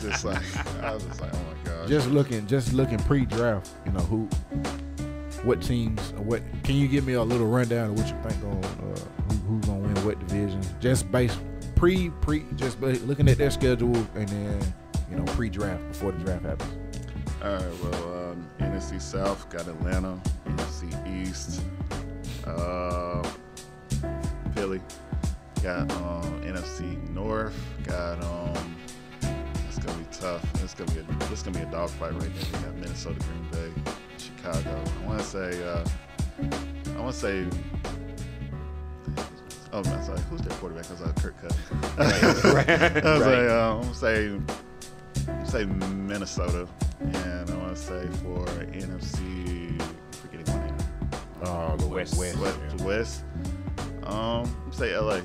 just like, oh my god. Just looking pre-draft. You know what teams? What can you give me a little rundown of what you think who's gonna win what division? Just based just looking at their schedule and then pre-draft before the draft happens. All right. Well, NFC South got Atlanta. NFC East, Philly. Got NFC North. Got it's gonna be tough. It's gonna be a dogfight right there. We got Minnesota, Green Bay, Chicago. I want to say. Oh, I'm sorry. Who's their quarterback? I was like Kirk Cousins. I'm gonna say Minnesota, and I want to say for NFC. I'm forgetting one name. The West. The West. Say LA.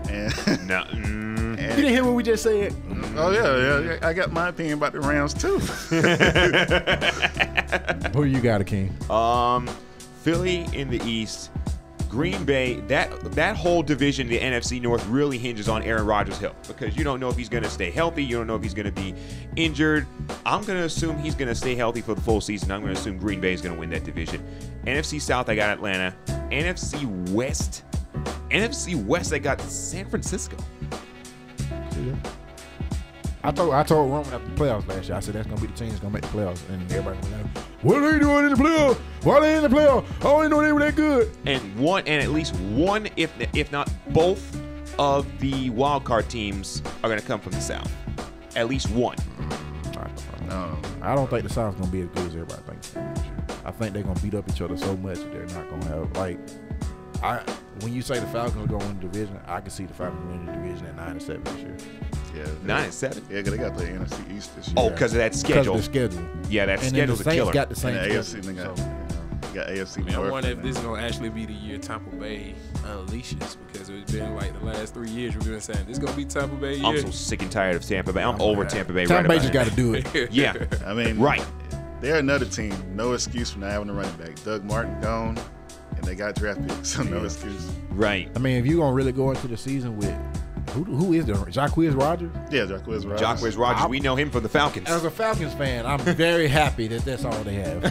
And No. You didn't hear what we just said? Oh yeah. I got my opinion about the Rams too. Who you got, King? Philly in the East, Green Bay. That whole division, the NFC North, really hinges on Aaron Rodgers' health because you don't know if he's going to stay healthy. You don't know if he's going to be injured. I'm going to assume he's going to stay healthy for the full season. I'm going to assume Green Bay is going to win that division. NFC South, I got Atlanta. NFC West, I got San Francisco. I told Roman after the playoffs last year, I said that's going to be the team that's going to make the playoffs. And everybody was like, what are they doing in the playoffs? Why are they in the playoffs? I only know they were that good. And at least one, if not both, of the wild card teams are going to come from the South. At least one. No. I don't think the South's going to be as good as everybody thinks. I think they're going to beat up each other so much that they're not going to have, when you say the Falcons are going to win the division, I can see the Falcons winning the division at 9-7 this year. Yeah. 9-7. Yeah, because they got to play NFC East this year. Oh, because of that schedule. Because of the schedule. Yeah, that And schedule's a then the killer. Saints got the same And the AFC, schedule. they got, So, you got AFC I North. wonder if this is gonna actually be the year Tampa Bay unleashes because it's been like the last 3 years we've been saying this is gonna be Tampa Bay year. I'm so sick and tired of Tampa Bay. I'm over Tampa Bay Tampa Bay right just about got to do it. it. Yeah, I mean, right. They're another team. No excuse for not having a running back. Doug Martin gone, and they got draft picks, so no excuse. Right. I mean, if you're going to really go into the season with, who is there? Jacquizz Rodgers? Yeah, Jacquizz Rodgers. Jacquizz Rodgers, we know him from the Falcons. As a Falcons fan, I'm very happy that that's all they have.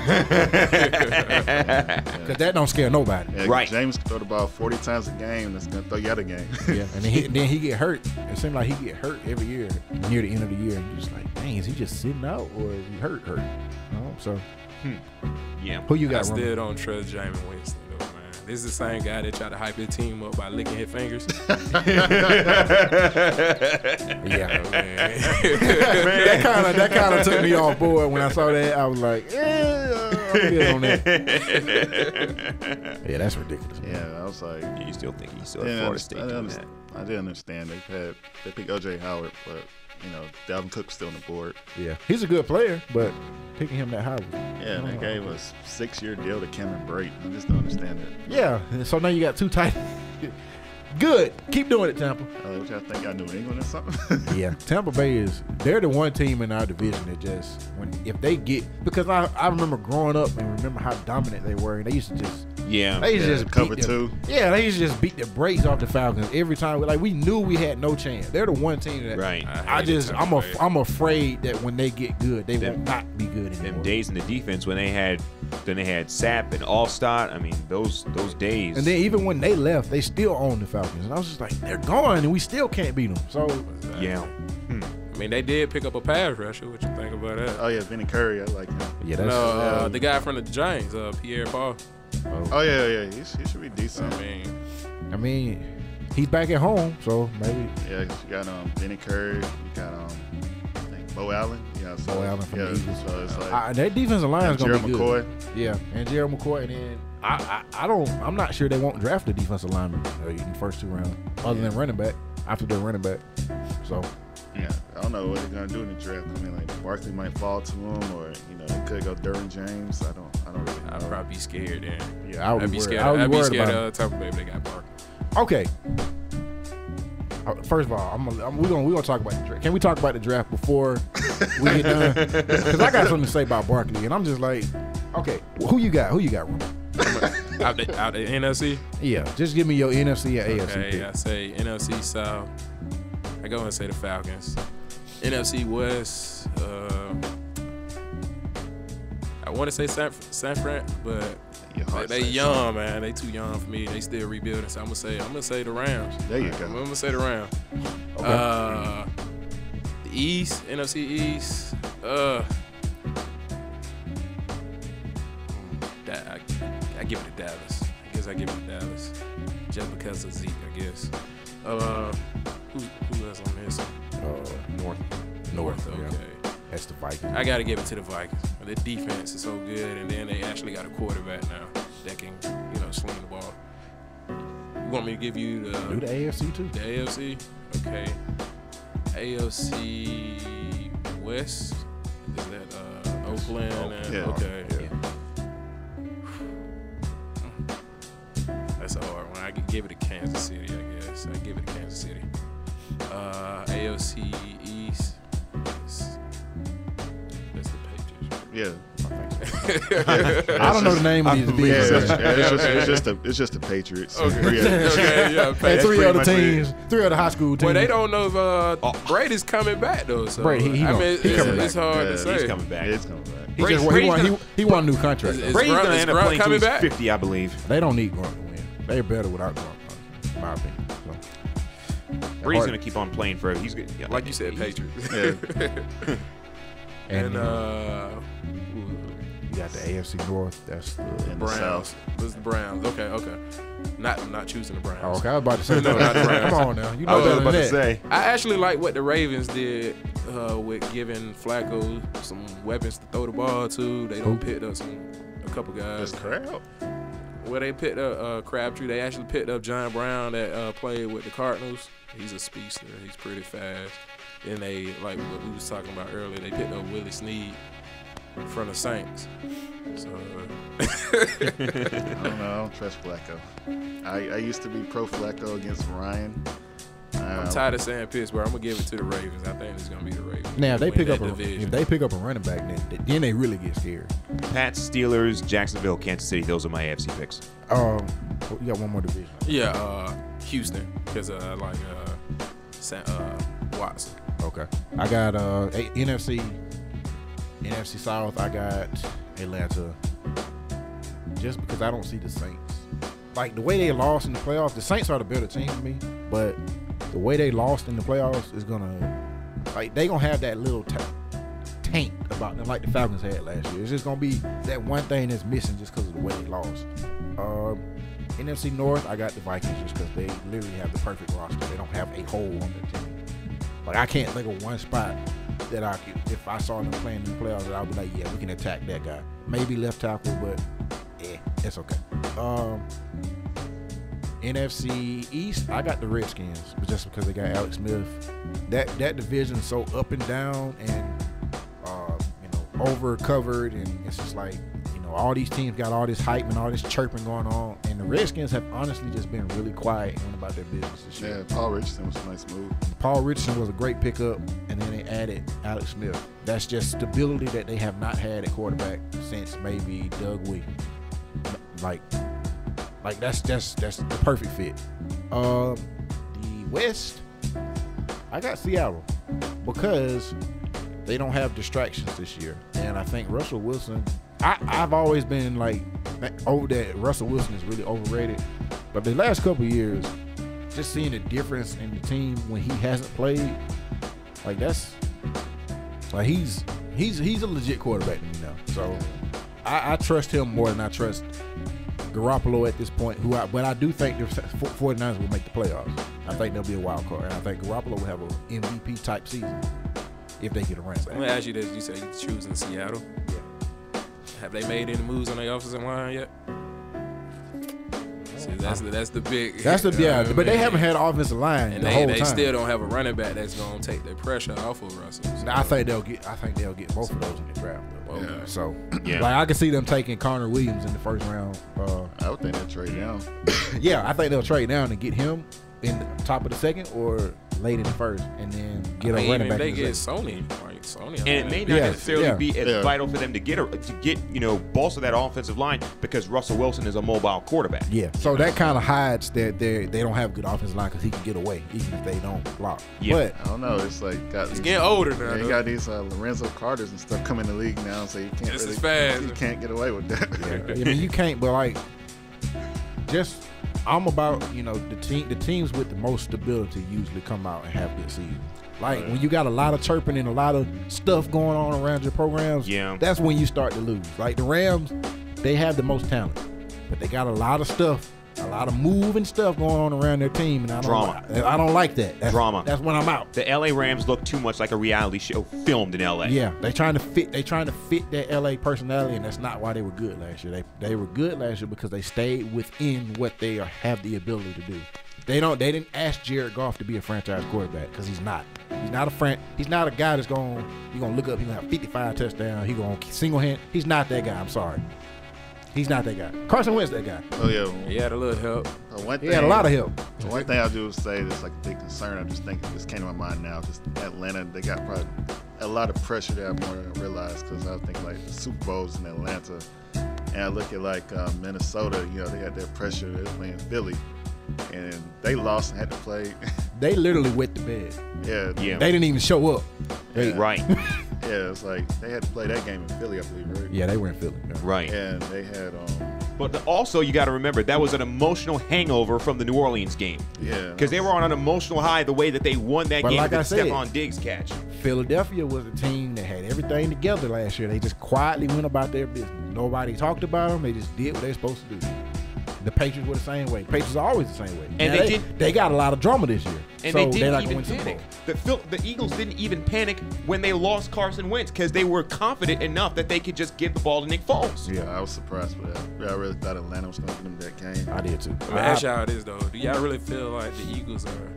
Because that don't scare nobody. Yeah, Right. James can throw the ball 40 times a game. That's going to throw you out of the game. Yeah, and then he get hurt. It seems like he get hurt every year near the end of the year. And you're just like, dang, is he just sitting out or is he hurt? So Yeah. who you I got, still Roman? don't trust Jameis Winston though, man. this is the same guy that tried to hype his team up by licking his fingers. Yeah, man. that kind of took me off board when I saw that. I was like, yeah, I'm good on that. Yeah, that's ridiculous. Yeah, I was like, You still think he's still at Florida State doing that? I didn't understand. They picked OJ Howard, but Dalvin Cook's still on the board. Yeah, he's a good player, but picking him that high was, Yeah, they gave a 6-year deal to Cameron Brate. I just don't understand it. Yeah, so now you got 2 tight. Good. Keep doing it, Tampa. What y'all think? Y'all New England or something? Yeah, Tampa Bay they're the one team in our division that just, if they get, because I remember growing up and remember how dominant they were, and they used to just, they used to just cover 2. Yeah, they used to just beat the brakes off the Falcons every time. Like, we knew we had no chance. They're the one team that, Right. I'm afraid that when they get good, they will not be good anymore. Them days in the defense when they had Sapp and Allstott. I mean, those days. And then even when they left, they still owned the Falcons, and I was just like, they're gone, and we still can't beat them. So yeah. I mean, they did pick up a pass rusher. What you think about that? Oh yeah, Vinny Curry. I like him. Yeah, that's the guy from the Giants, Pierre Paul. Oh yeah. He should be decent. I mean, he's back at home, so maybe. Yeah, you got Vinny Curry. You got I think Bo Allen. Yeah, so, Bo Allen from the Eagles. So it's like their defensive line is gonna be McCoy. good. Yeah, and Gerald McCoy, and then I'm not sure they won't draft a defensive lineman in the first 2 rounds, other than running back after their running back. So. Yeah, I don't know what they're gonna do in the draft. I mean, like Barkley might fall to him, or they could go Derwin James. I don't really know. I'd probably be scared then. Yeah, I'd be scared. I'd be scared of Tampa Bay if they got Barkley. Okay. First of all, we're gonna talk about the draft. Can we talk about the draft before we get done? Because I got something to say about Barkley, and I'm just like, okay, who you got? Roman? out the NFC? Yeah, just give me your NFC and AFC. Okay, I say NFC South. I go and say the Falcons. NFC West. I want to say San Fran, but they young, man. They too young for me. They still rebuilding. So I'm gonna say the Rams. There you go. I'm gonna say the Rams. Okay. The East, NFC East. I give it to Dallas. I guess I give it to Dallas just because of Zeke. I guess. Who else on this? North. Okay. Yeah. That's the Vikings. I gotta give it to the Vikings. Their defense is so good, and then they actually got a quarterback now that can, swing the ball. You want me to give you the AFC too? The AFC, okay. AFC West. Is that Oakland? Okay. Yeah. That's a hard one. I could give it to Kansas City, I guess. I give it to Kansas City. AFC East. That's the Patriots. Yeah. I don't know the name of these divisions. It's just the Patriots. Okay, yeah. And 3 other teams, 3 other high school teams. Well, they don't know if Brady's coming back though. So Brady, it's hard to say. He's coming back. It's coming back. He won a new contract. Brady's gonna end up playing till he's back? 50, I believe. They don't need Gronk to win. They're better without Gronk, in my opinion. So. Brady's gonna keep on playing forever. He's good. Yeah, Like you said, Patriots. Yeah. And you got the AFC North. That's the Browns. This is the Browns. Okay. I'm not choosing the Browns. Oh, okay, I was about to say No, not the Browns. Come on now. You I know was better about than to that. say. I actually like what the Ravens did with giving Flacco some weapons to throw the ball to. They picked up a couple guys. That's crap. Well, they picked up Crabtree. They actually picked up John Brown that played with the Cardinals. He's a speedster. He's pretty fast. Then they, like what we was talking about earlier, they picked up Willie Snead from the Saints. So I don't know. I don't trust Flacco. I used to be pro Flacco against Ryan. I'm tired of saying Pittsburgh. I'm gonna give it to the Ravens. I think it's gonna be the Ravens. Now, if they pick up division. a running back, then they really get scared. Pats, Steelers, Jacksonville, Kansas City. Those are my AFC picks. You got one more division. Yeah, Houston, because I like Watson. Okay. I got NFC South. I got Atlanta. Just because I don't see the Saints. Like the way they lost in the playoffs, the Saints are the better team to me, but the way they lost in the playoffs is gonna, like, they gonna have that little taint about them like the Falcons had last year. It's just gonna be that one thing that's missing just because of the way they lost. NFC North, I got the Vikings just because they literally have the perfect roster. They don't have a hole on their team. Like, I can't think of one spot that I could, if I saw them playing in the playoffs, that I'd be like, yeah, we can attack that guy. Maybe left tackle, but it's okay. NFC East, I got the Redskins, but just because they got Alex Smith. That division is so up and down and over covered, and it's just like, all these teams got all this hype and all this chirping going on, and the Redskins have honestly just been really quiet and went about their business this year. Yeah, Paul Richardson was a nice move. Paul Richardson was a great pickup, and then they added Alex Smith. That's just stability that they have not had at quarterback since maybe Doug Williams. Like that's the perfect fit. The West, I got Seattle because they don't have distractions this year, and I think Russell Wilson. I've always been like over that Russell Wilson is really overrated, but the last couple of years, just seeing the difference in the team when he hasn't played, like that's like he's a legit quarterback to me now. So I trust him more than I trust Garoppolo at this point. But I do think the 49ers will make the playoffs. I think they'll be a wild card, and I think Garoppolo will have an MVP type season if they get a run. Let me ask you this: you say you're choosing Seattle? Yeah. Have they made any moves on their offensive line yet? See, that's the big. That's the but they haven't had an offensive line and the whole time. They still don't have a running back that's gonna take the pressure off of Russell. So. I think they'll get both of those in the draft. Though. Okay. Yeah. So like I can see them taking Connor Williams in the first round. I would think they'll trade down. Yeah, I think they'll trade down and get him in the top of the second or late in the first, and then get a running back. They get Sony, right? Sony, and it may not necessarily be as vital for them to get bolster that offensive line because Russell Wilson is a mobile quarterback. Yeah, so that kind of hides that they don't have a good offensive line because he can get away even if they don't block. Yeah. But I don't know. It's like he's getting older now. You got these Lorenzo Carters and stuff coming in the league now, so you can't just as fast. You can't get away with that. Yeah. I mean, you can't. But like, just. I'm about, the teams with the most stability usually come out and have good seasons. Like when you got a lot of chirping and a lot of stuff going on around your programs, that's when you start to lose. Like the Rams, they have the most talent, but they got a lot of stuff, a lot of moving stuff going on around their team, and I don't like that. That's drama. That's when I'm out. The LA Rams look too much like a reality show filmed in LA. Yeah, they trying to fit that LA personality, and that's not why they were good last year. They were good last year because they stayed within what they have the ability to do. They didn't ask Jared Goff to be a franchise quarterback because he's not. He's not a guy that's you're gonna look up. He's gonna have 55 touchdowns. He's gonna single hand. He's not that guy. I'm sorry. He's not that guy. Carson Wentz that guy. Oh yeah, he had a little help. He had a lot of help. The one thing I do say that's like a big concern. I'm just thinking, this came to my mind now. Just Atlanta, they got probably a lot of pressure there more than I realized because I was thinking like the Super Bowls in Atlanta, and I look at like Minnesota. They had their pressure. They're playing Philly, and they lost and had to play. They literally wet the bed. Yeah. They didn't even show up. Right. Yeah, it's like they had to play that game in Philly, I believe, right? Yeah, they were in Philly. Yeah. Right. And they had But also, you got to remember, that was an emotional hangover from the New Orleans game. Yeah. Because they were on an emotional high the way that they won that game with the Stephon Diggs catch. Philadelphia was a team that had everything together last year. They just quietly went about their business. Nobody talked about them. They just did what they're supposed to do. The Patriots were the same way. The Patriots are always the same way. And they got a lot of drama this year. And they didn't even panic. The Eagles didn't even panic when they lost Carson Wentz because they were confident enough that they could just give the ball to Nick Foles. Yeah, I was surprised with that. Yeah, I really thought Atlanta was going to give them that game. I did too. Let me ask y'all this though. Do y'all really feel like the Eagles are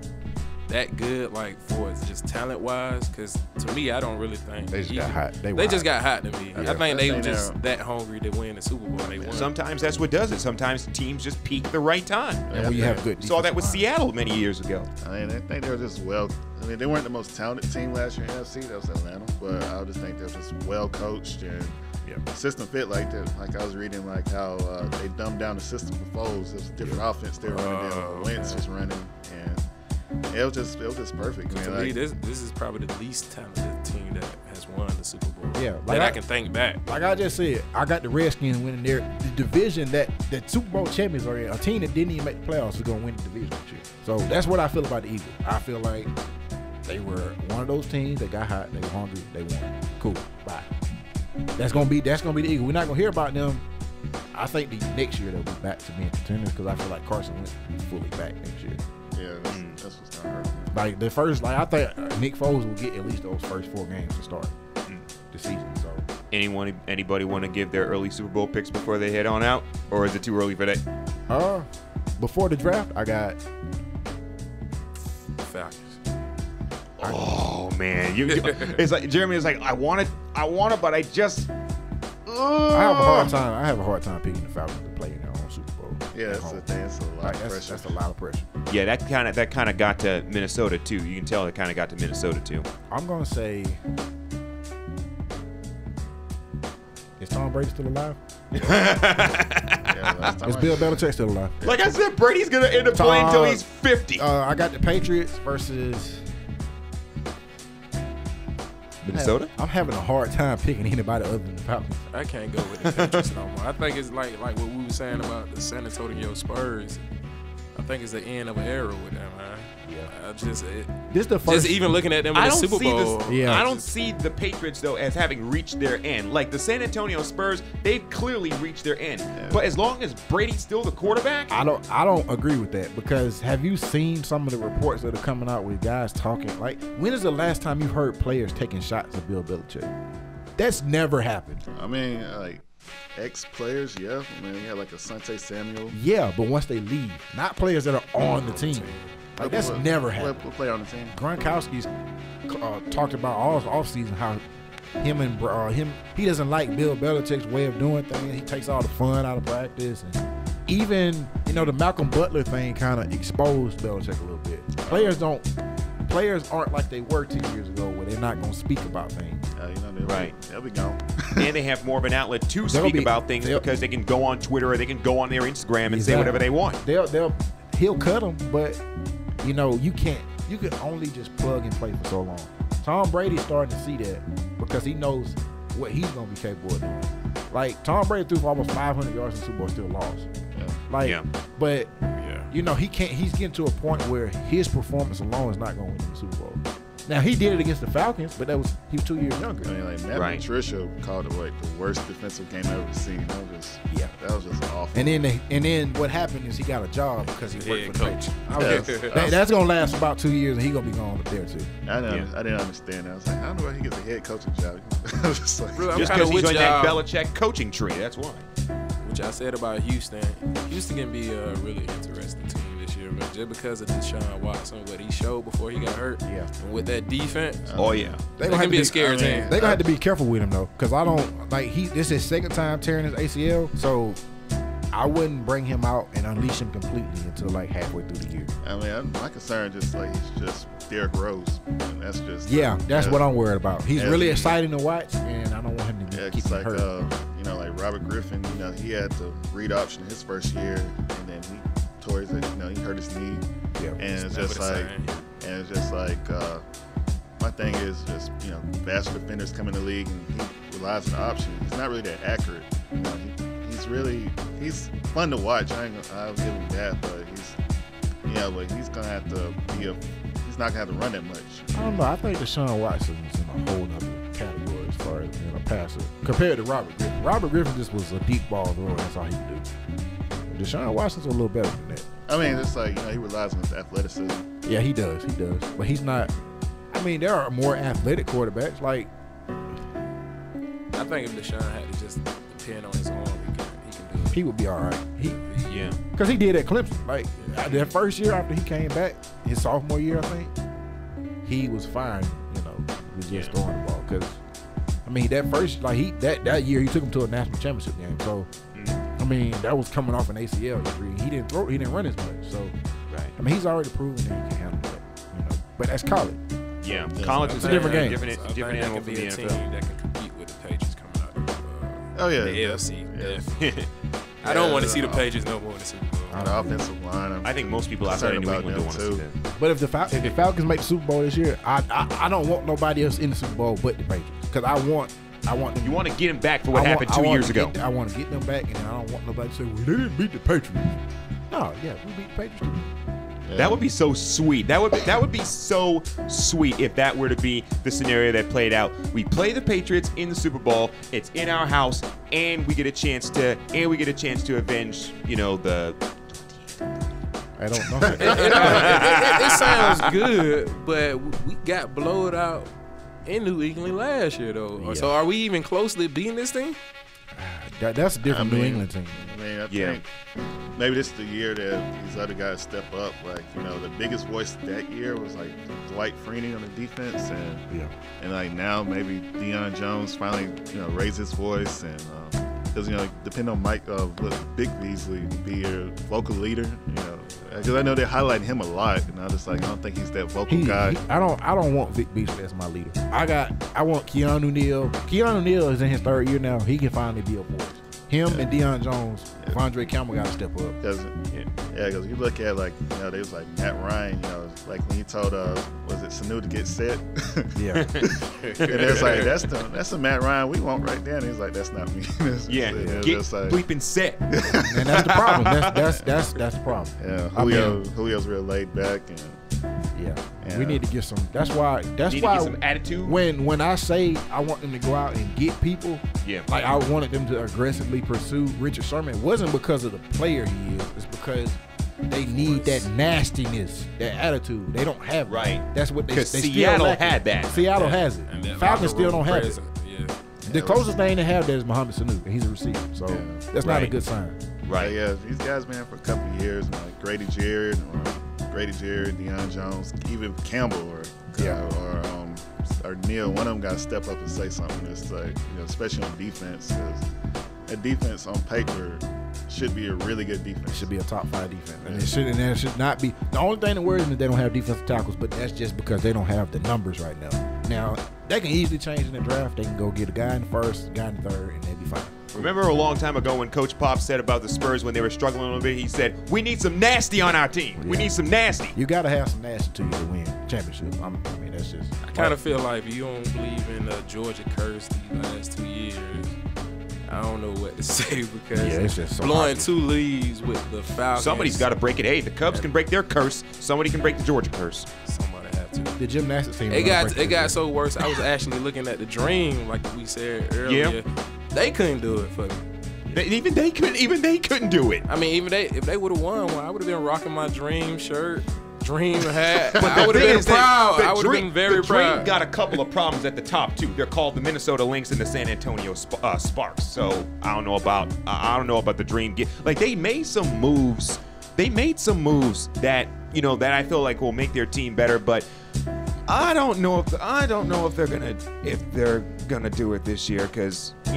that good, like for just talent wise? Because to me, I don't really think they just got hot. They just got hot to me. I think they were just that hungry to win the Super Bowl. They won. Sometimes that's what does it. Sometimes teams just peak the right time. And when you have good, saw that with Seattle many years ago. I think they were just they weren't the most talented team last year in NFC. That was Atlanta, but I just think they were just well coached and system fit like that. Like I was reading like how they dumbed down the system for Foles. It was a different offense they were running down. Wentz was running and. It was just perfect. To me, this is probably the least talented team that has won the Super Bowl. Yeah, that I can think back. Like I just said, I got the Redskins winning the division that Super Bowl champions are in. A team that didn't even make the playoffs is going to win the division this year. So that's what I feel about the Eagles. I feel like they were one of those teams that got hot, they were hungry, they won. Cool, bye. That's gonna be the Eagles. We're not gonna hear about them I think the next year they'll be back to being contenders because I feel like Carson Wentz will be fully back next year. Yeah, that's what's gonna hurt. Like the first, like I think Nick Foles will get at least those first 4 games to start the season. So Anybody want to give their early Super Bowl picks before they head on out, or is it too early for that? Before the draft, I got Falcons. Oh man, it's like Jeremy is like I want it, but I just. I have a hard time picking the Falcons to play in their own Super Bowl. Yeah, that's the thing. It's a lot of pressure. That's a lot of pressure. Yeah, that kind of got to Minnesota too. You can tell it kind of got to Minnesota too. I'm gonna say, is Tom Brady still alive? Is Bill Belichick still alive? Like I said, Brady's gonna end up playing until he's 50. I got the Patriots versus Minnesota. I'm having a hard time picking anybody other than the Falcons. I can't go with the Patriots no more. I think it's like what we were saying about the San Antonio Spurs. I think it's the end of an era with them, man. Yeah. This the first. Just even looking at them in the Super Bowl. I don't see the Patriots though as having reached their end. Like the San Antonio Spurs, they've clearly reached their end. Yeah. But as long as Brady's still the quarterback, I don't agree with that because have you seen some of the reports that are coming out with guys talking? Like, when is the last time you heard players taking shots at Bill Belichick? That's never happened. I mean, like ex-players, yeah. I mean, you had like Asante Samuel. Yeah, but once they leave, not players that are on the team. Like, that's never happened. What player on the team? Gronkowski's talked about all offseason how him he doesn't like Bill Belichick's way of doing things. He takes all the fun out of practice, and even the Malcolm Butler thing kind of exposed Belichick a little bit. Players aren't like they were 2 years ago where they're not going to speak about things. They'll be gone. And they have more of an outlet to speak about things because they can go on Twitter or they can go on their Instagram and say whatever they want. He'll cut them, but you can't. You can only just plug and play for so long. Tom Brady's starting to see that because he knows what he's going to be capable of doing. Like, Tom Brady threw for almost 500 yards in the Super Bowl, still lost. But he can't. He's getting to a point where his performance alone is not going to win the Super Bowl. Now, he did it against the Falcons, but he was 2 years younger. I mean, like Matt Patricia called it the worst defensive game I've ever seen. That was just awful. And then what happened is he got a job because he worked for the coach. That's gonna last about 2 years, and he's gonna be gone up there too. I didn't understand that. I was like, I don't know why he gets a head coaching job. Just because he's on that Belichick coaching tree. That's why. Which I said about Houston. Houston can be a really interesting team this year, but just because of Deshaun Watson, what he showed before he got hurt, and with that defense, they can be a scary team. They're gonna have to be careful with him though, because I don't like this is his second time tearing his ACL, so I wouldn't bring him out and unleash him completely until like halfway through the year. I mean, my concern just like he's just Derrick Rose, and that's just that's what I'm worried about. He's really exciting to watch, and I don't want him to keep him hurt. Like Robert Griffin, he had the read option his first year, and then he tore his, he hurt his knee, and it's just like, my thing is just, faster defenders come in the league and he relies on the option. He's not really that accurate. He's fun to watch. I'll give him that, but he's gonna have to he's not gonna have to run that much. I don't know. I think Deshaun Watson is in a whole other category as far as being a passer compared to Robert Griffin. Robert Griffin just was a deep ball thrower. That's all he could do. Deshaun Watson's a little better than that. I mean, it's like, he relies on his athleticism. Yeah, he does. But he's not. I mean, there are more athletic quarterbacks. Like, I think if Deshaun had to just depend on his arm, he can do it. He would be all right. Because he did at Clemson. Like, that first year after he came back, his sophomore year, I think, he was fine, with just throwing the ball. Because, I mean, that first, that year, he took him to a national championship game. So, I mean, that was coming off an ACL injury. He didn't run as much. So, I mean, he's already proven that he can handle that. But that's college. Yeah, college is a different game. Different animal from the NFL. Team that can compete with the Patriots coming out of the AFC. Yeah. I don't want to see the Patriots no more in the Super Bowl. The offensive line. I think most people outside of New England do want to see that. But if the Falcons make the Super Bowl this year, I don't want nobody else in the Super Bowl but the Patriots, because I want them. You want to get them back for what happened 2 years ago. I want to get them back, and I don't want nobody to say, well, they didn't beat the Patriots. No, we beat the Patriots too. Yeah. That would be so sweet. That would be so sweet if that were to be the scenario that played out. We play the Patriots in the Super Bowl. It's in our house, and we get a chance to avenge, the. I don't know. It sounds good, but we got blowed out in New England last year, though. Yeah. So are we even close to beating this thing? That's a different New England team. I think maybe this is the year that these other guys step up. Like, the biggest voice that year was like Dwight Freeney on the defense, and like now maybe Deion Jones finally raised his voice, and because depend on Big Beasley to be your vocal leader, because I know they're highlighting him a lot, and I don't think he's that vocal guy. I don't want Vic Beasley as my leader. I want Keanu Neal. Keanu Neal is in his 3rd year now. He can finally be a voice. Him and Deion Jones, Andre Campbell got to step up. Because you look at they was like Matt Ryan, like when he told was it Sanu to get set? Yeah. And it's like that's the Matt Ryan we want right there. And he's like, that's not me. Get bleeping set. And that's the problem. That's the problem. Yeah. Julio's real laid back and. Yeah, we need to get some. That's why. Get some attitude. When I say I want them to go out and get people, like I wanted them to aggressively pursue Richard Sherman. It wasn't because of the player he is. It's because they need that nastiness, that attitude. They don't have it. Right. That's what they. Because Seattle had that. Seattle has it. Falcons still don't have it. Yeah. The closest thing they have there is Mohamed Sanu, and he's a receiver. So that's not a good sign. Right. Yeah. These guys been for a couple of years, like Grady Jarrett, Deion Jones, even Campbell or Neal. One of them got to step up and say something. It's like, especially on defense, because that defense on paper should be a really good defense. It should be a top 5 defense. And it should not be. The only thing that worries me is they don't have defensive tackles, but that's just because they don't have the numbers right now. Now, they can easily change in the draft. They can go get a guy in the 1st, a guy in the 3rd, and they'll be fine. Remember a long time ago when Coach Pop said about the Spurs when they were struggling a little bit, he said, we need some nasty on our team. We need some nasty. You got to have some nasty to you to win championship. I mean, that's just. I kind of feel like if you don't believe in the Georgia curse these last 2 years, I don't know what to say because it's just so blowing 2 leads with the Falcons. Somebody's got to break it. Hey, the Cubs can break their curse. Somebody can break the Georgia curse. Somebody have to. The gymnastics team. It got so worse. I was actually looking at the Dream, like we said earlier. Yeah. They couldn't do it for me. Even they couldn't do it. I mean, if they would have won, I would have been rocking my Dream shirt, Dream hat. But I would have been proud. I would have been very proud. Dream got a couple of problems at the top too. They're called the Minnesota Lynx and the San Antonio Sparks. So I don't know about the Dream. Like they made some moves. They made some moves that that I feel like will make their team better, but I don't know if they're gonna do it this year because the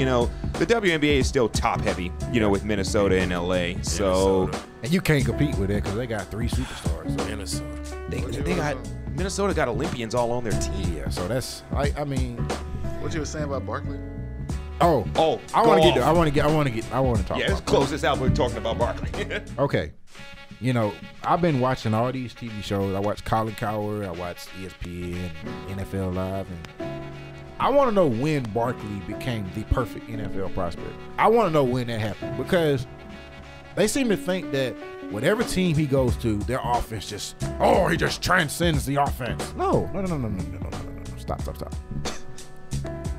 WNBA is still top heavy with Minnesota and LA. So and you can't compete with it because they got 3 superstars. So. Minnesota. Minnesota got Olympians all on their team. Yeah, so that's I mean, what you were saying about Barkley? I want to talk. Yeah, let's close this out. We're talking about Barkley. Okay. I've been watching all these TV shows. I watch Colin Cowherd, I watch ESPN, NFL Live, and I want to know when Barkley became the perfect NFL prospect. I want to know when that happened because they seem to think that whatever team he goes to, their offense he just transcends the offense. No. Stop.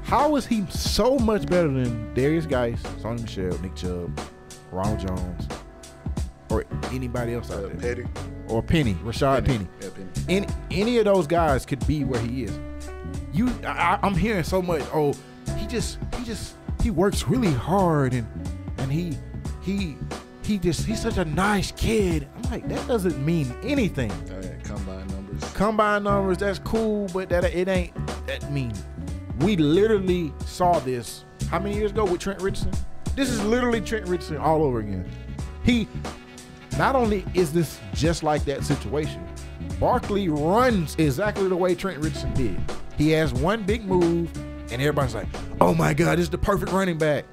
How is he so much better than Darius Geis, Sonny Michel, Nick Chubb, Ronald Jones, or anybody else out there? Petty. Or Penny, Rashad Penny. Yeah, Penny. Any of those guys could be where he is. I'm hearing so much, he works really hard and he's such a nice kid. I'm like, that doesn't mean anything. Combine numbers, that's cool, but that means we literally saw this how many years ago with Trent Richardson? This is literally Trent Richardson all over again. Not only is this just like that situation, Barkley runs exactly the way Trent Richardson did. He has one big move, and everybody's like, oh my God, this is the perfect running back.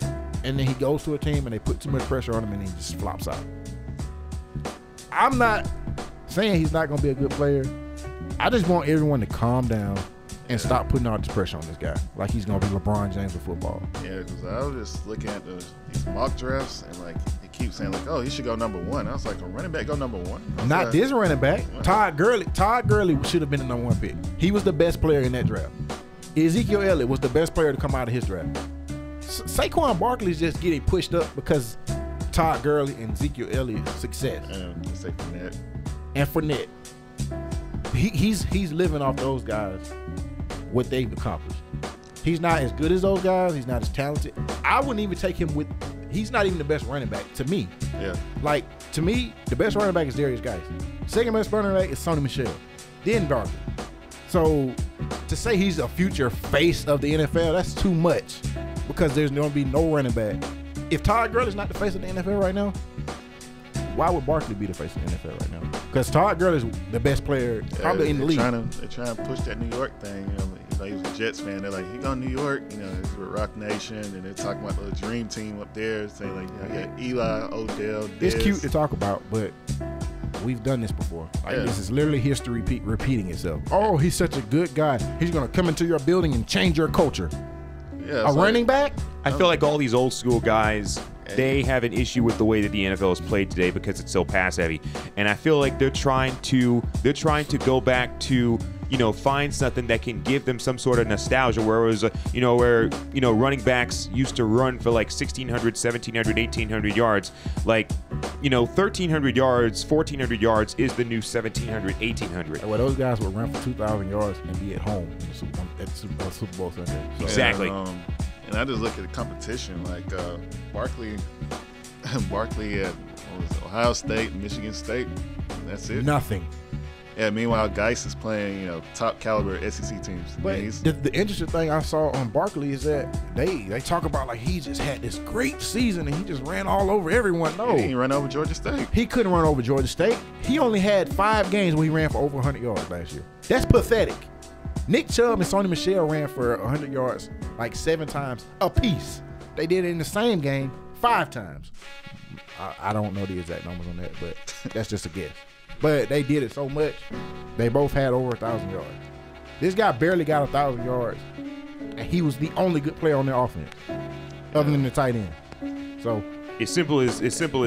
And then he goes to a team, and they put too much pressure on him, and he just flops out. I'm not saying he's not going to be a good player. I just want everyone to calm down and stop putting all this pressure on this guy like he's gonna be LeBron James of football. Yeah, because I was just looking at these mock drafts and like it keeps saying like, oh, he should go number 1. I was like, a running back go number 1? Not this running back. Todd Gurley should have been the number 1 pick. He was the best player in that draft. Ezekiel Elliott was the best player to come out of his draft. Saquon Barkley is just getting pushed up because Todd Gurley and Ezekiel Elliott's success. And say Fournette. And Fournette. He's living off those guys, what they've accomplished. He's not as good as those guys. He's not as talented. I wouldn't even take him with. He's not even the best running back to me. Yeah. Like, to me, the best running back is Darius Geis. Second best running back is Sony Michel. Then Barkley. So to say he's a future face of the NFL, that's too much because there's going to be no running back. If Todd Gurley's not the face of the NFL right now, why would Barkley be the face of the NFL right now? Because Todd Gurley's the best player probably in the league. They're trying to push that New York thing. You know, he was a Jets fan. They're like, he going to New York. You know, he's with Rock Nation, and they're talking about the dream team up there, saying like, you know, you got Eli, Odell, Dez. It's cute to talk about, but we've done this before. Like, this is literally history repeating itself. Oh, he's such a good guy. He's going to come into your building and change your culture. Yeah, a running back? I feel like all these old school guys, they have an issue with the way that the NFL is played today because it's so pass heavy, and I feel like they're trying to go back to, you know, find something that can give them some sort of nostalgia where it was, running backs used to run for like 1,600, 1,700, 1,800 yards. Like, 1,300 yards, 1,400 yards is the new 1,700, 1,800. Well, those guys would run for 2,000 yards and be at home at Super Bowl Sunday. So. Exactly. And I just look at the competition, like Barkley at Ohio State, Michigan State. That's it. Nothing. Yeah. Meanwhile, Geis is playing, top caliber SEC teams. But the interesting thing I saw on Barkley is that they talk about like he just had this great season and he just ran all over everyone. No, he ran over Georgia State. He couldn't run over Georgia State. He only had 5 games where he ran for over 100 yards last year. That's pathetic. Nick Chubb and Sony Michel ran for 100 yards like 7 times apiece. They did it in the same game 5 times. I don't know the exact numbers on that, but that's just a guess. But they did it so much, they both had over 1,000 yards. This guy barely got 1,000 yards, and he was the only good player on their offense, other than the tight end. So It's simple as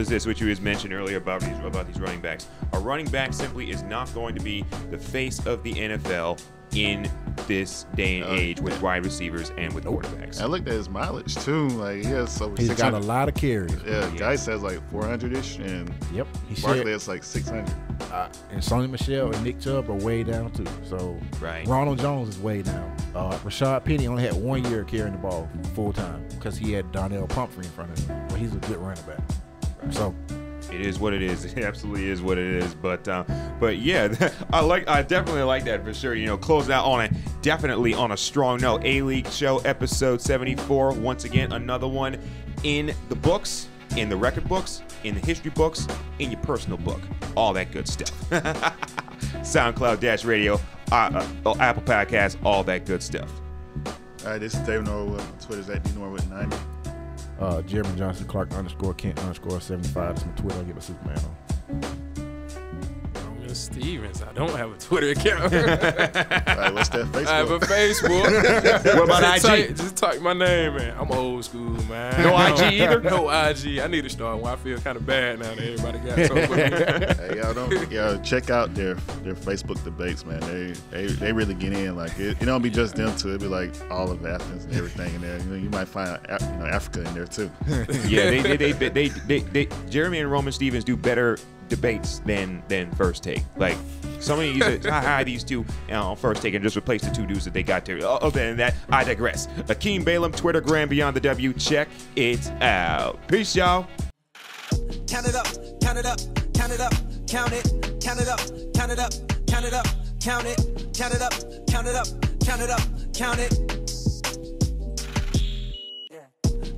this, which you had mentioned earlier about these running backs. A running back simply is not going to be the face of the NFL in this day and age with wide receivers and with quarterbacks. I looked at his mileage too. Like he has over. He's got a lot of carries. Yeah, Geis has like 400-ish, and Barkley has like 600. And Sony Michel and Nick Chubb are way down too. So Ronald Jones is way down. Rashad Penny only had 1 year carrying the ball full time because he had Donnell Pumphrey in front of him. But he's a good running back. So. It is what it is. It absolutely is what it is. But yeah, I definitely like that for sure. Close out definitely on a strong note. A-League Show episode 74. Once again, another one in the books, in the record books, in the history books, in your personal book. All that good stuff. SoundCloud Radio, Apple Podcasts, all that good stuff. All right, this is David Norwood. Twitter's at DNorwood90. Jeremy Johnson Clark _Kent _75. That's my Twitter. I'll get my Superman on. Stevens. I don't have a Twitter account. All right, what's that Facebook? I have a Facebook. What about IG? Just type my name, man. I'm old school, man. No IG either? No IG. I need to start one. I feel kind of bad now that everybody got something. Hey, y'all check out their Facebook debates, man. They really get in. Like it don't be just them two. It be like all of Athens and everything in there. You might find Africa in there too. Yeah, they Jeremy and Roman Stevens do better debates than First Take. Like some of you hire these two on First Take and just replace the 2 dudes that they got there. Other than that, I digress. Akeem Balaam, Twitter, Graham Beyond the W. Check it out. Peace, y'all. Count it up, count it up, count it up, count it, count it up, count it up, count it up, count it, count it up, count it up, count it up, count it.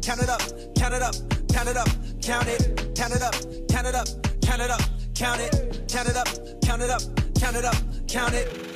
Count it up, count it up, count it up, count it, count it up, count it up, count it up, count it, count it up, count it up, count it up, count it.